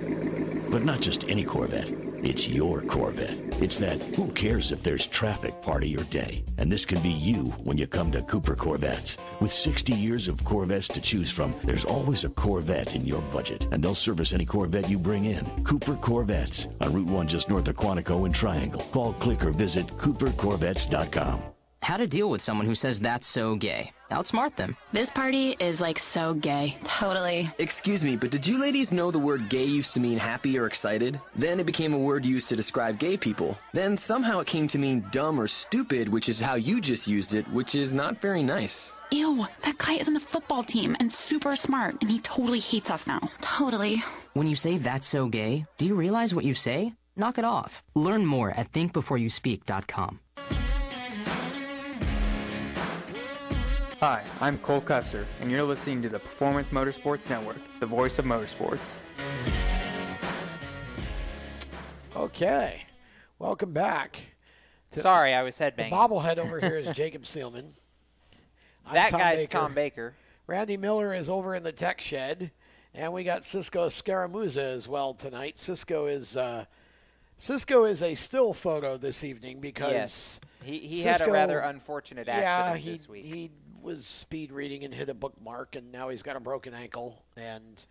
But not just any Corvette. It's your Corvette. It's that who cares if there's traffic part of your day. And this can be you when you come to Cooper Corvettes. With 60 years of Corvettes to choose from, there's always a Corvette in your budget. And they'll service any Corvette you bring in. Cooper Corvettes on Route 1 just north of Quantico and Triangle. Call, click, or visit CooperCorvettes.com. How to deal with someone who says that's so gay. Outsmart them. This party is like so gay. Totally. Excuse me, but did you ladies know the word gay used to mean happy or excited? Then it became a word used to describe gay people. Then somehow it came to mean dumb or stupid, which is how you just used it, which is not very nice. Ew, that guy is on the football team and super smart, and he totally hates us now. Totally. When you say that's so gay, do you realize what you say? Knock it off. Learn more at thinkbeforeyouspeak.com. Hi, I'm Cole Custer, and you're listening to the Performance Motorsports Network, the voice of motorsports. Okay, welcome back. Sorry, I was headbanging. The bobblehead over here is Jacob Seelman. That guy's Tom Baker. Randy Miller is over in the tech shed, and we got Cisco Scaramuzza as well tonight. Cisco is a still photo this evening because yes. He had a rather unfortunate accident this week. He was speed reading and hit a bookmark, and now he's got a broken ankle and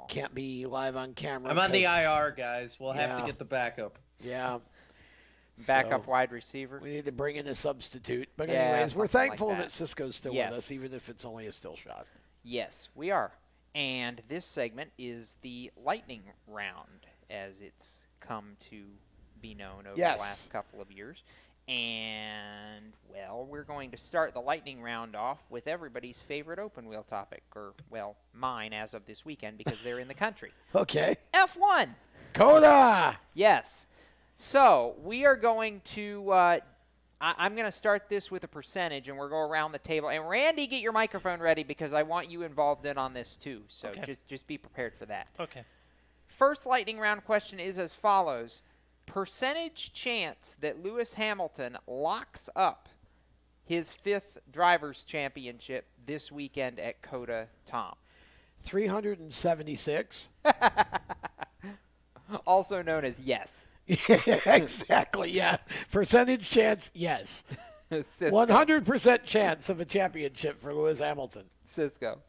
can't be live on camera. I'm on the IR, guys. We'll have to get the backup. Yeah. Backup So, wide receiver. We need to bring in a substitute. But Yeah, anyways, we're something like thankful that. that Cisco's still Yes. with us, even if it's only a still shot. Yes, we are. And this segment is the lightning round, as it's come to be known over Yes. the last couple of years. And, well, we're going to start the lightning round off with everybody's favorite open wheel topic, or, well, mine as of this weekend because they're in the country. Okay. F1. Coda! Yes. So we are going to I'm going to start this with a percentage, and we'll go around the table. And, Randy, get your microphone ready because I want you involved in on this too. So Okay. just be prepared for that. Okay. First lightning round question is as follows. Percentage chance that Lewis Hamilton locks up his 5th Drivers' Championship this weekend at Coda, Tom? 376. Also known as yes. Exactly, yeah. Percentage chance, yes. 100% chance of a championship for Lewis Hamilton. Cisco.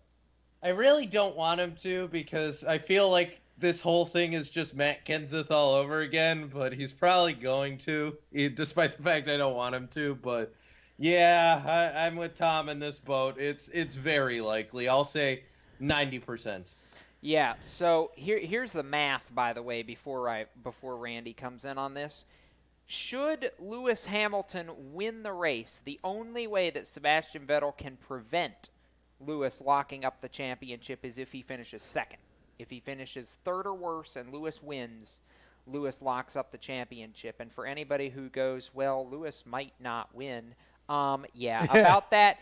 I really don't want him to because I feel like this whole thing is just Matt Kenseth all over again, but he's probably going to, despite the fact I don't want him to. But yeah, I'm with Tom in this boat. It's very likely. I'll say 90%. Yeah, so here's the math, by the way, before Randy comes in on this. Should Lewis Hamilton win the race, the only way that Sebastian Vettel can prevent Lewis locking up the championship is if he finishes second. If he finishes third or worse and Lewis wins, Lewis locks up the championship. And for anybody who goes, well, Lewis might not win, yeah, about that,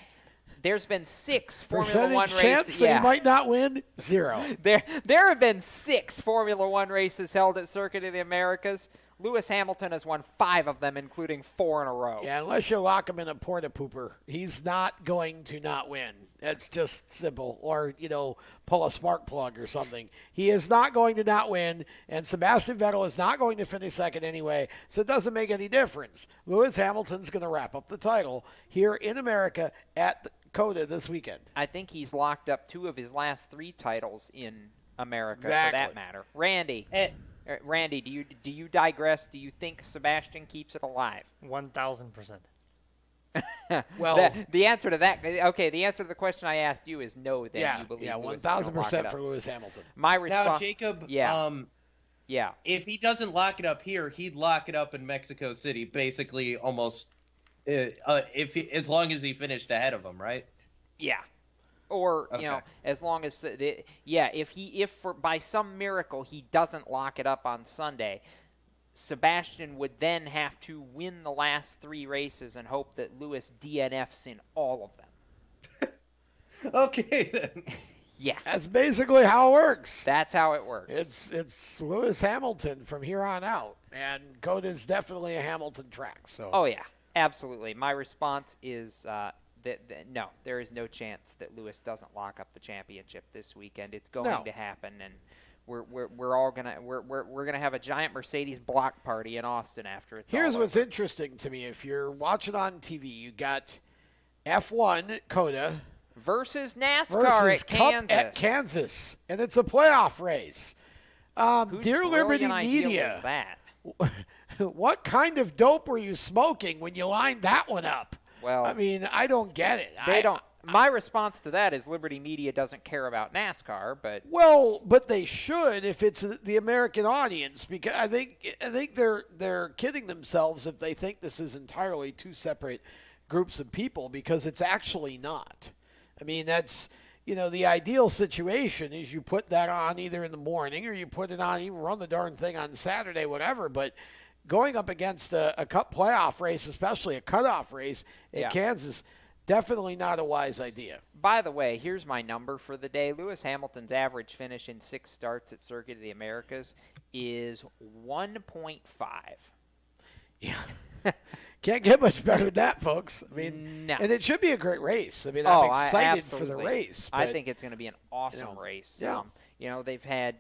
there's been 6 Formula One races. Chance that he might not win? 0. There have been 6 Formula One races held at Circuit of the Americas. Lewis Hamilton has won 5 of them, including 4 in a row. Yeah, unless you lock him in a porta pooper, he's not going to not win. That's just simple. Or, pull a spark plug or something. He is not going to not win, and Sebastian Vettel is not going to finish second anyway, so it doesn't make any difference. Lewis Hamilton's going to wrap up the title here in America at Coda this weekend. I think he's locked up 2 of his last 3 titles in America, Exactly. for that matter. Randy, do you digress? Do you think Sebastian keeps it alive? 1,000%. Well, the answer to that, okay, the answer to the question I asked you is no. Then you believe 1,000% for Lewis Hamilton. My response. Now, Jacob. Yeah. If he doesn't lock it up here, he'd lock it up in Mexico City, basically almost. As long as he finished ahead of him, right? Yeah. Or, Okay. as long as, if by some miracle he doesn't lock it up on Sunday, Sebastian would then have to win the last 3 races and hope that Lewis DNFs in all of them. Okay, then. Yeah. That's basically how it works. That's how it works. It's Lewis Hamilton from here on out, and Coda's definitely a Hamilton track. So. Oh, yeah, absolutely. My response is no, there is no chance that Lewis doesn't lock up the championship this weekend. It's going to happen, and we're all gonna have a giant Mercedes block party in Austin after it's Here's all what's over. interesting to me. If you're watching on TV, you got F1 Coda versus NASCAR versus at Cup Kansas. at Kansas, and it's a playoff race. Dear Liberty brilliant idea Media, was that? what kind of dope were you smoking when you lined that one up? Well, I mean, I don't get it. They don't. My response to that is Liberty Media doesn't care about NASCAR, but but they should if it's the American audience, because I think they're kidding themselves if they think this is entirely 2 separate groups of people, because it's actually not. I mean, that's the ideal situation is you put that on either in the morning or you put it on, even run the darn thing on Saturday, whatever. But going up against a Cup playoff race, especially a cutoff race at Kansas, definitely not a wise idea. By the way, here's my number for the day. Lewis Hamilton's average finish in 6 starts at Circuit of the Americas is 1.5. Yeah. Can't get much better than that, folks. I mean, no. And it should be a great race. I mean, I'm excited for the absolutely. race. I but, think it's going to be an awesome race. Yeah. They've had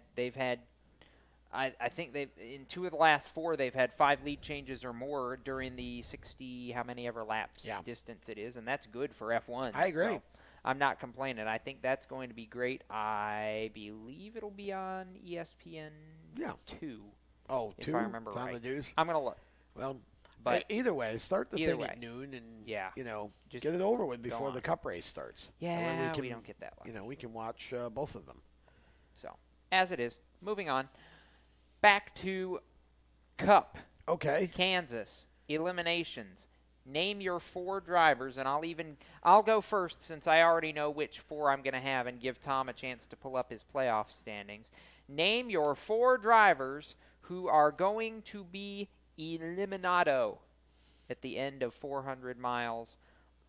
I think they've in 2 of the last 4 they've had 5 lead changes or more during the 60 how many ever laps distance it is, and that's good for F1. I agree. So I'm not complaining. I think that's going to be great. I believe it'll be on ESPN 2. Oh, if 2? I remember It's right. on the news? I'm going to look. Well, But either way, start the thing way. at noon and just get it over with before on. the Cup race starts. Yeah, we don't get that one. We can watch both of them. So, as it is, moving on. Back to Cup. Okay. Kansas. Eliminations. Name your 4 drivers, and I'll go first since I already know which 4 I'm going to have and give Tom a chance to pull up his playoff standings. Name your 4 drivers who are going to be eliminado at the end of 400 miles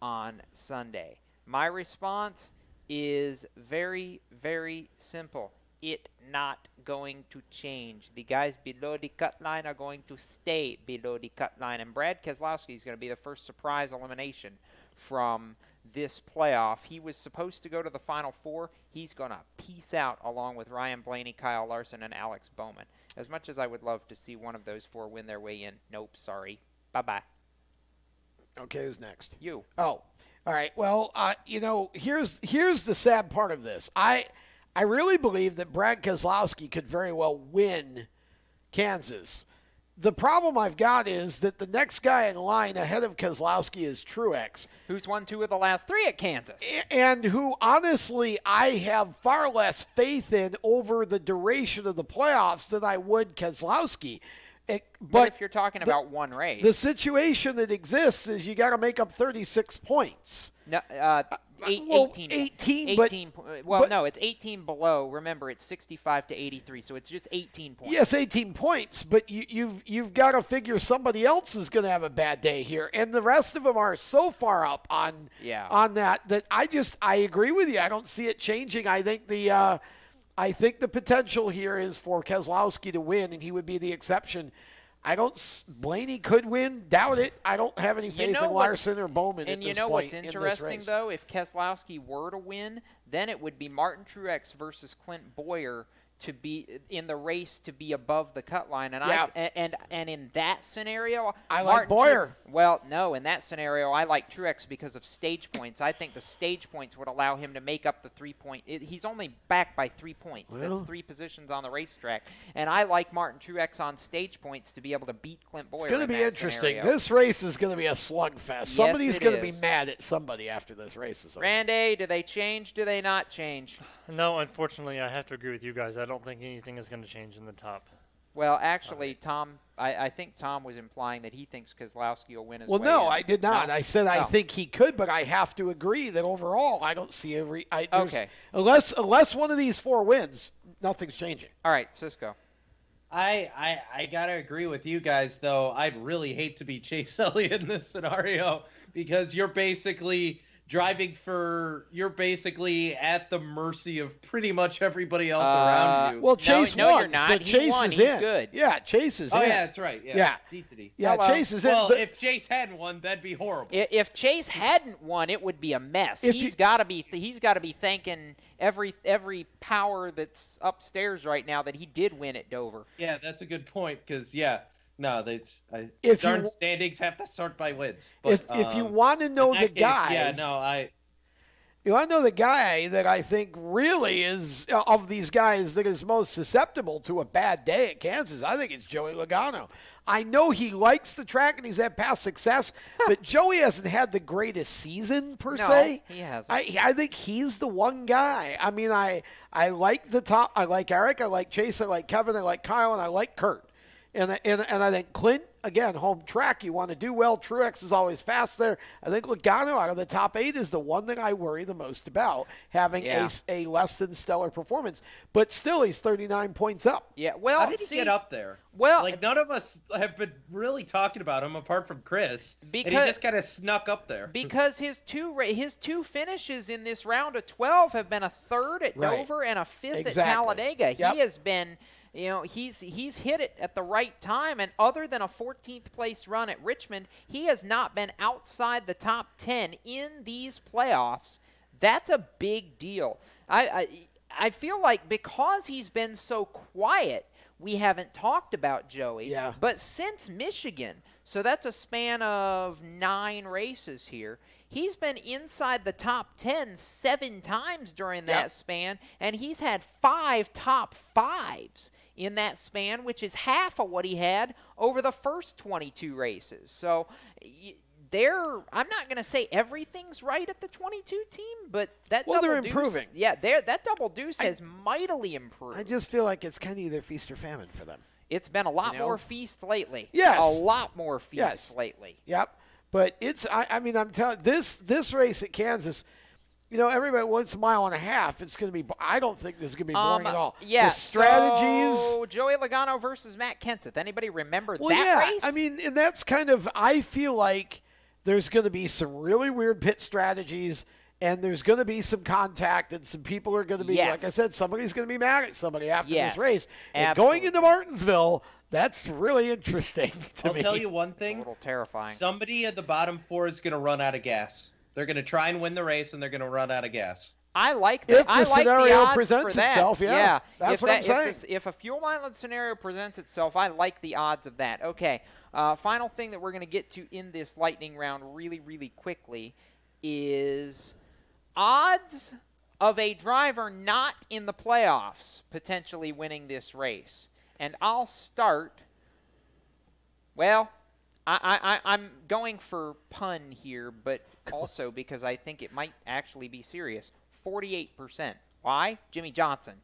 on Sunday. My response is very, very simple. It not going to change. The guys below the cut line are going to stay below the cut line. And Brad Keselowski is going to be the first surprise elimination from this playoff. He was supposed to go to the Final 4. He's going to peace out along with Ryan Blaney, Kyle Larson, and Alex Bowman. As much as I would love to see one of those 4 win their way in, nope, sorry. Bye-bye. Okay, who's next? You. Oh, all right. Well, here's the sad part of this. I really believe that Brad Keselowski could very well win Kansas. The problem I've got is that the next guy in line ahead of Keselowski is Truex, who's won 2 of the last 3 at Kansas, and who, honestly, I have far less faith in over the duration of the playoffs than I would Keselowski. But if you're talking about one race, the situation that exists is you got to make up 36 points. No, 18. 18. But, no, it's 18 below. Remember, it's 65 to 83, so it's just 18 points. Yes, 18 points, but you've got to figure somebody else is going to have a bad day here, and the rest of them are so far up on that I agree with you. I don't see it changing. I think the potential here is for Keselowski to win, and he would be the exception. Blaney could win. Doubt it. I don't have any faith in Larson or Bowman at this point. And you know what's interesting, though? If Keselowski were to win, then it would be Martin Truex versus Clint Boyer to be in the race to be above the cut line. And and in that scenario, I like Boyer. No, in that scenario, I like Truex because of stage points. I think the stage points would allow him to make up the 3 point. He's only back by 3 points. Well, that's 3 positions on the racetrack. And I like Martin Truex on stage points to be able to beat Clint Boyer. It's going to be interesting. Scenario. This race is going to be a slugfest. Yes, Somebody's going to be mad at somebody after this race is over. Randy, do they change? Do they not change? No, unfortunately, I have to agree with you guys. I don't think anything is going to change in the top. Well, actually, Tom, I think Tom was implying that he thinks Keselowski will win as well. Well, no, I did not. No. I said I think he could, but I have to agree that overall I don't see okay. Unless one of these 4 wins, nothing's changing. All right, Cisco. I gotta agree with you guys, though. I'd really hate to be Chase Elliott in this scenario because you're basically at the mercy of pretty much everybody else around you. Well, Chase won. No, you're not. So he Chase won. is He's in. good. Yeah, Chase is in. Oh, yeah, that's right. Yeah. Chase is in. Well, if Chase hadn't won, that'd be horrible. If Chase hadn't won, it would be a mess. He's got to be thanking every power that's upstairs right now that he did win at Dover. Yeah, that's a good point because standings have to sort by wins. But, if you want to know the guy, you want to know the guy that I think really is of these guys that is most susceptible to a bad day at Kansas. I think it's Joey Logano. I know he likes the track and he's had past success, but Joey hasn't had the greatest season per se. He hasn't. I think he's the one guy. I mean, I like the top. I like Eric. I like Chase. I like Kevin. I like Kyle. And I like Kurt. And I think Clint, again, home track, you want to do well. Truex is always fast there. I think Logano out of the top 8 is the one that I worry the most about, having a less than stellar performance. But still, he's 39 points up. Yeah, well, how did he get up there? Well, none of us have been really talking about him apart from Chris, and he just kind of snuck up there. Because his two finishes in this round of 12 have been a 3rd at Dover and a 5th at Talladega. Yep. He has been... he's hit it at the right time, and other than a 14th place run at Richmond, he has not been outside the top 10 in these playoffs. That's a big deal. I feel like because he's been so quiet, we haven't talked about Joey. Yeah. But since Michigan, so that's a span of 9 races here, he's been inside the top 10 7 times during that span, and he's had 5 top 5s in that span, which is half of what he had over the first 22 races. So I'm not going to say everything's right at the 22 team, but that double they're deuce, improving. Yeah, that double deuce has mightily improved. I just feel like it's kind of either feast or famine for them. It's been a lot more feast lately. Yes. A lot more feast lately. Yep. But I'm telling this race at Kansas, everybody wants a mile and a half. It's going to be. I don't think this is going to be boring at all. Yeah. The strategies. So Joey Logano versus Matt Kenseth. Anybody remember that race? I mean, and that's kind of. I feel like there's going to be some really weird pit strategies, and there's going to be some contact, and some people are going to be, like I said, somebody's going to be mad at somebody after this race. And going into Martinsville, that's really interesting to me. I'll tell you one thing. It's a little terrifying. Somebody at the bottom 4 is going to run out of gas. They're going to try and win the race, and they're going to run out of gas. I like that. If the scenario presents itself, that's what I'm saying. If a fuel mileage scenario presents itself, I like the odds of that. Okay, final thing that we're going to get to in this lightning round really, really quickly is odds of a driver not in the playoffs potentially winning this race. And I'll start, I'm going for pun here, but also because I think it might actually be serious. 48%. Why? Jimmy Johnson.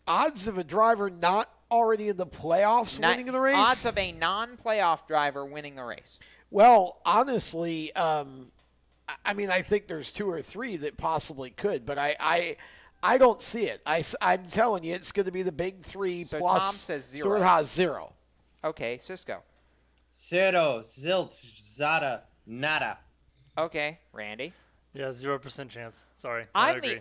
Odds of a driver not already in the playoffs winning the race? Odds of a non-playoff driver winning the race. Well, honestly, I think there's 2 or 3 that possibly could, but I don't see it. I'm telling you, it's going to be the big 3 so plus. Tom says 0. Stewart Haas 0. Okay, Cisco. 0, zilch, zada, nada. Okay, Randy. Yeah, 0% chance. Sorry. I'm the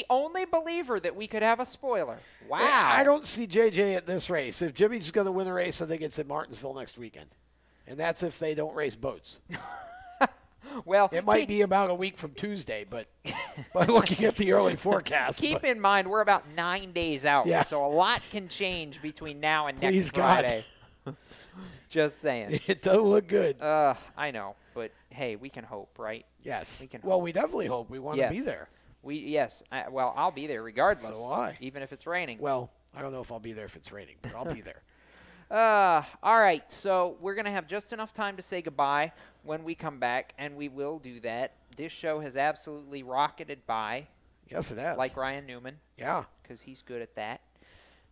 only believer that we could have a spoiler. Wow. I don't see JJ at this race. If Jimmy's going to win a race, I think it's in Martinsville next weekend. And that's if they don't race boats. Well, it might be about a week from Tuesday, but looking at the early forecast. Keep in mind, we're about 9 days out, so a lot can change between now and next Friday. Just saying. It doesn't look good. I know, but hey, we can hope, right? Yes. We can. Well, we definitely hope. We want to be there. I'll be there regardless. So will I. Even if it's raining. Well, I don't know if I'll be there if it's raining, but I'll be there. All right, so we're going to have just enough time to say goodbye when we come back, and we will do that. This show has absolutely rocketed by. Yes, it has. Like Ryan Newman. Yeah. Because he's good at that.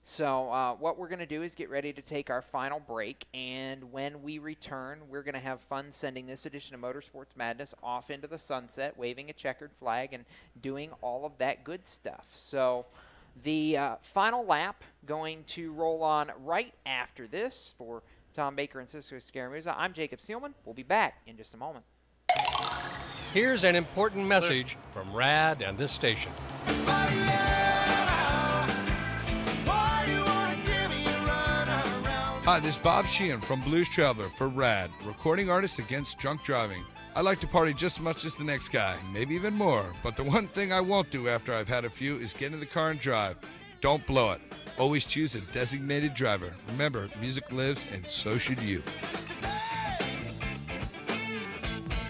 So what we're going to do is get ready to take our final break, and when we return, we're going to have fun sending this edition of Motorsports Madness off into the sunset, waving a checkered flag, and doing all of that good stuff. So the final lap going to roll on right after this. For Tom Baker and Cisco Scaramuza, I'm Jacob Seelman. We'll be back in just a moment. Here's an important message from RAD and this station. Hi, this is Bob Sheehan from Blues Traveler for RAD, recording artists against drunk driving. I like to party just as much as the next guy, maybe even more, but the one thing I won't do after I've had a few is get in the car and drive. Don't blow it. Always choose a designated driver. Remember, music lives, and so should you.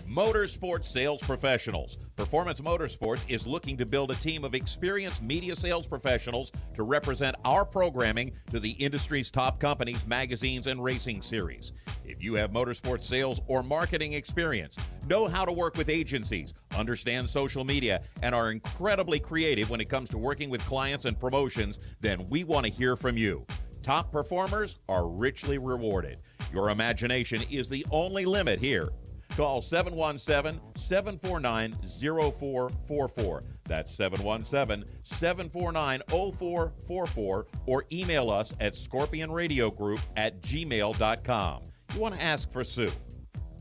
Motorsports Sales Professionals. Performance Motorsports is looking to build a team of experienced media sales professionals to represent our programming to the industry's top companies, magazines, and racing series. If you have motorsports sales or marketing experience, know how to work with agencies, understand social media, and are incredibly creative when it comes to working with clients and promotions, then we want to hear from you. Top performers are richly rewarded. Your imagination is the only limit here. Call 717-749-0444. That's 717-749-0444, or email us at scorpionradiogroup@gmail.com. You want to ask for Sue.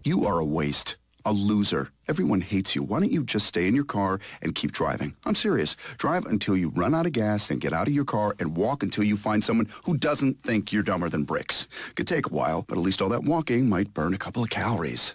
You are a waste, a loser. Everyone hates you. Why don't you just stay in your car and keep driving? I'm serious. Drive until you run out of gas, then get out of your car and walk until you find someone who doesn't think you're dumber than bricks. Could take a while, but at least all that walking might burn a couple of calories.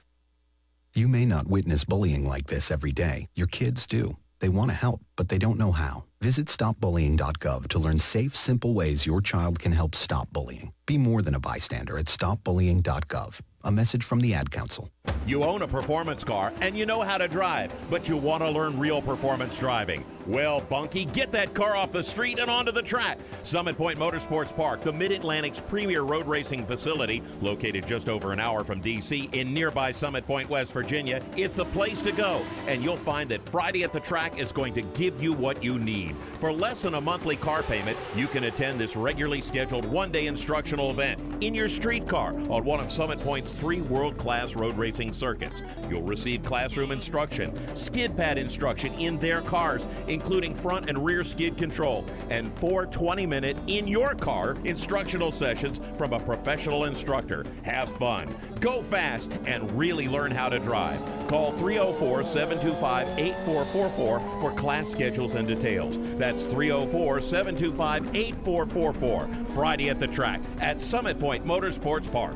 You may not witness bullying like this every day. Your kids do. They want to help, but they don't know how. Visit stopbullying.gov to learn safe, simple ways your child can help stop bullying. Be more than a bystander at stopbullying.gov. A message from the Ad Council. You own a performance car and you know how to drive, but you want to learn real performance driving. Well, Bunky, get that car off the street and onto the track. Summit Point Motorsports Park, the Mid-Atlantic's premier road racing facility, located just over an hour from D.C. in nearby Summit Point, West Virginia, is the place to go. And you'll find that Friday at the Track is going to give you what you need. For less than a monthly car payment, you can attend this regularly scheduled one-day instructional event in your street car on one of Summit Point's 3 world-class road racing circuits. You'll receive classroom instruction, skid pad instruction in their cars, including front and rear skid control, and 4 20-minute in-your-car instructional sessions from a professional instructor. Have fun, go fast, and really learn how to drive. Call 304-725-8444 for class schedules and details. That's 304-725-8444. Friday at the Track at Summit Point Motorsports Park.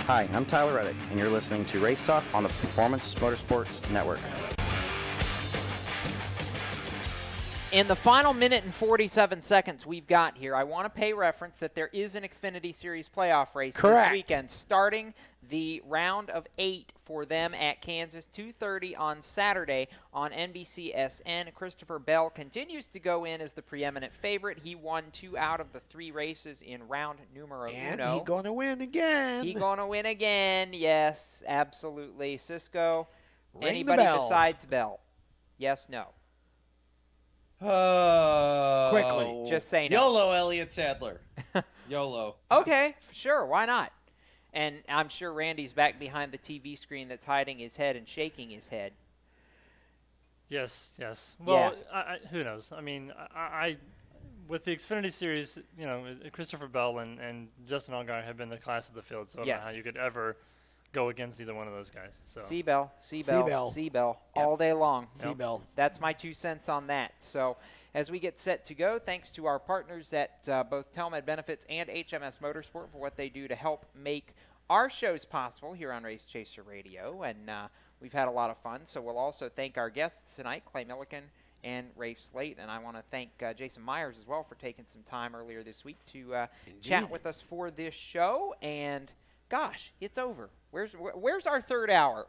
Hi, I'm Tyler Reddick, and you're listening to Race Talk on the Performance Motorsports Network. In the final minute and 47 seconds we've got here, I want to pay reference that there is an Xfinity Series playoff race this weekend, starting the round of 8 for them at Kansas, 2:30 on Saturday on NBCSN. Christopher Bell continues to go in as the preeminent favorite. He won 2 out of the 3 races in round numero uno. And he's going to win again. He's going to win again, yes, absolutely. Cisco, Ring anybody the bell. Besides Bell? Yes, no? Quickly. Just say no. YOLO, Elliott Sadler. YOLO. Okay, sure, why not? And I'm sure Randy's back behind the TV screen that's hiding his head and shaking his head. Yes. Well, yeah. Who knows? I mean, I with the Xfinity Series, you know, Christopher Bell and Justin Allgaier have been the class of the field, so I don't know how you could ever go against either one of those guys. So. Seabell, all day long. Seabell. That's my 2 cents on that. So as we get set to go, thanks to our partners at both Telmed Benefits and HMS Motorsport for what they do to help make our shows possible here on Race Chaser Radio. And we've had a lot of fun. So we'll also thank our guests tonight, Clay Millican and Rafe Slate. And I want to thank Jason Myers as well for taking some time earlier this week to chat with us for this show. And gosh, it's over. Where's our third hour?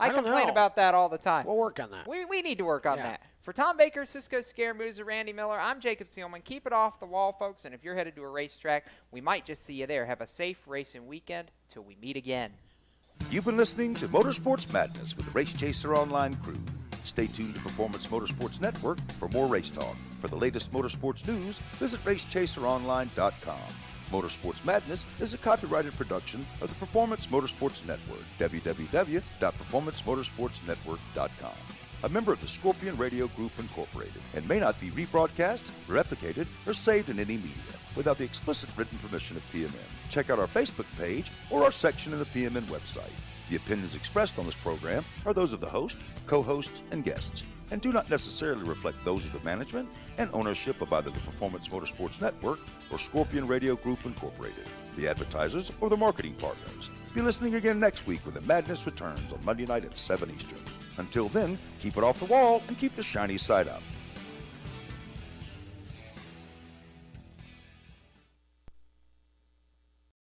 I complain about that all the time. We'll work on that. We need to work on that. For Tom Baker, Cisco Scaramuza, Randy Miller, I'm Jacob Seelman. Keep it off the wall, folks. And if you're headed to a racetrack, we might just see you there. Have a safe racing weekend till we meet again. You've been listening to Motorsports Madness with the Race Chaser Online crew. Stay tuned to Performance Motorsports Network for more race talk. For the latest motorsports news, visit racechaseronline.com. Motorsports Madness is a copyrighted production of the Performance Motorsports Network, www.performancemotorsportsnetwork.com. A member of the Scorpion Radio Group Incorporated, and may not be rebroadcast, replicated, or saved in any media without the explicit written permission of PMN. Check out our Facebook page or our section of the PMN website. The opinions expressed on this program are those of the host, co-hosts, and guests, and do not necessarily reflect those of the management and ownership of either the Performance Motorsports Network or Scorpion Radio Group Incorporated, the advertisers, or the marketing partners. Be listening again next week when the madness returns on Monday night at 7 Eastern. Until then, keep it off the wall and keep the shiny side up.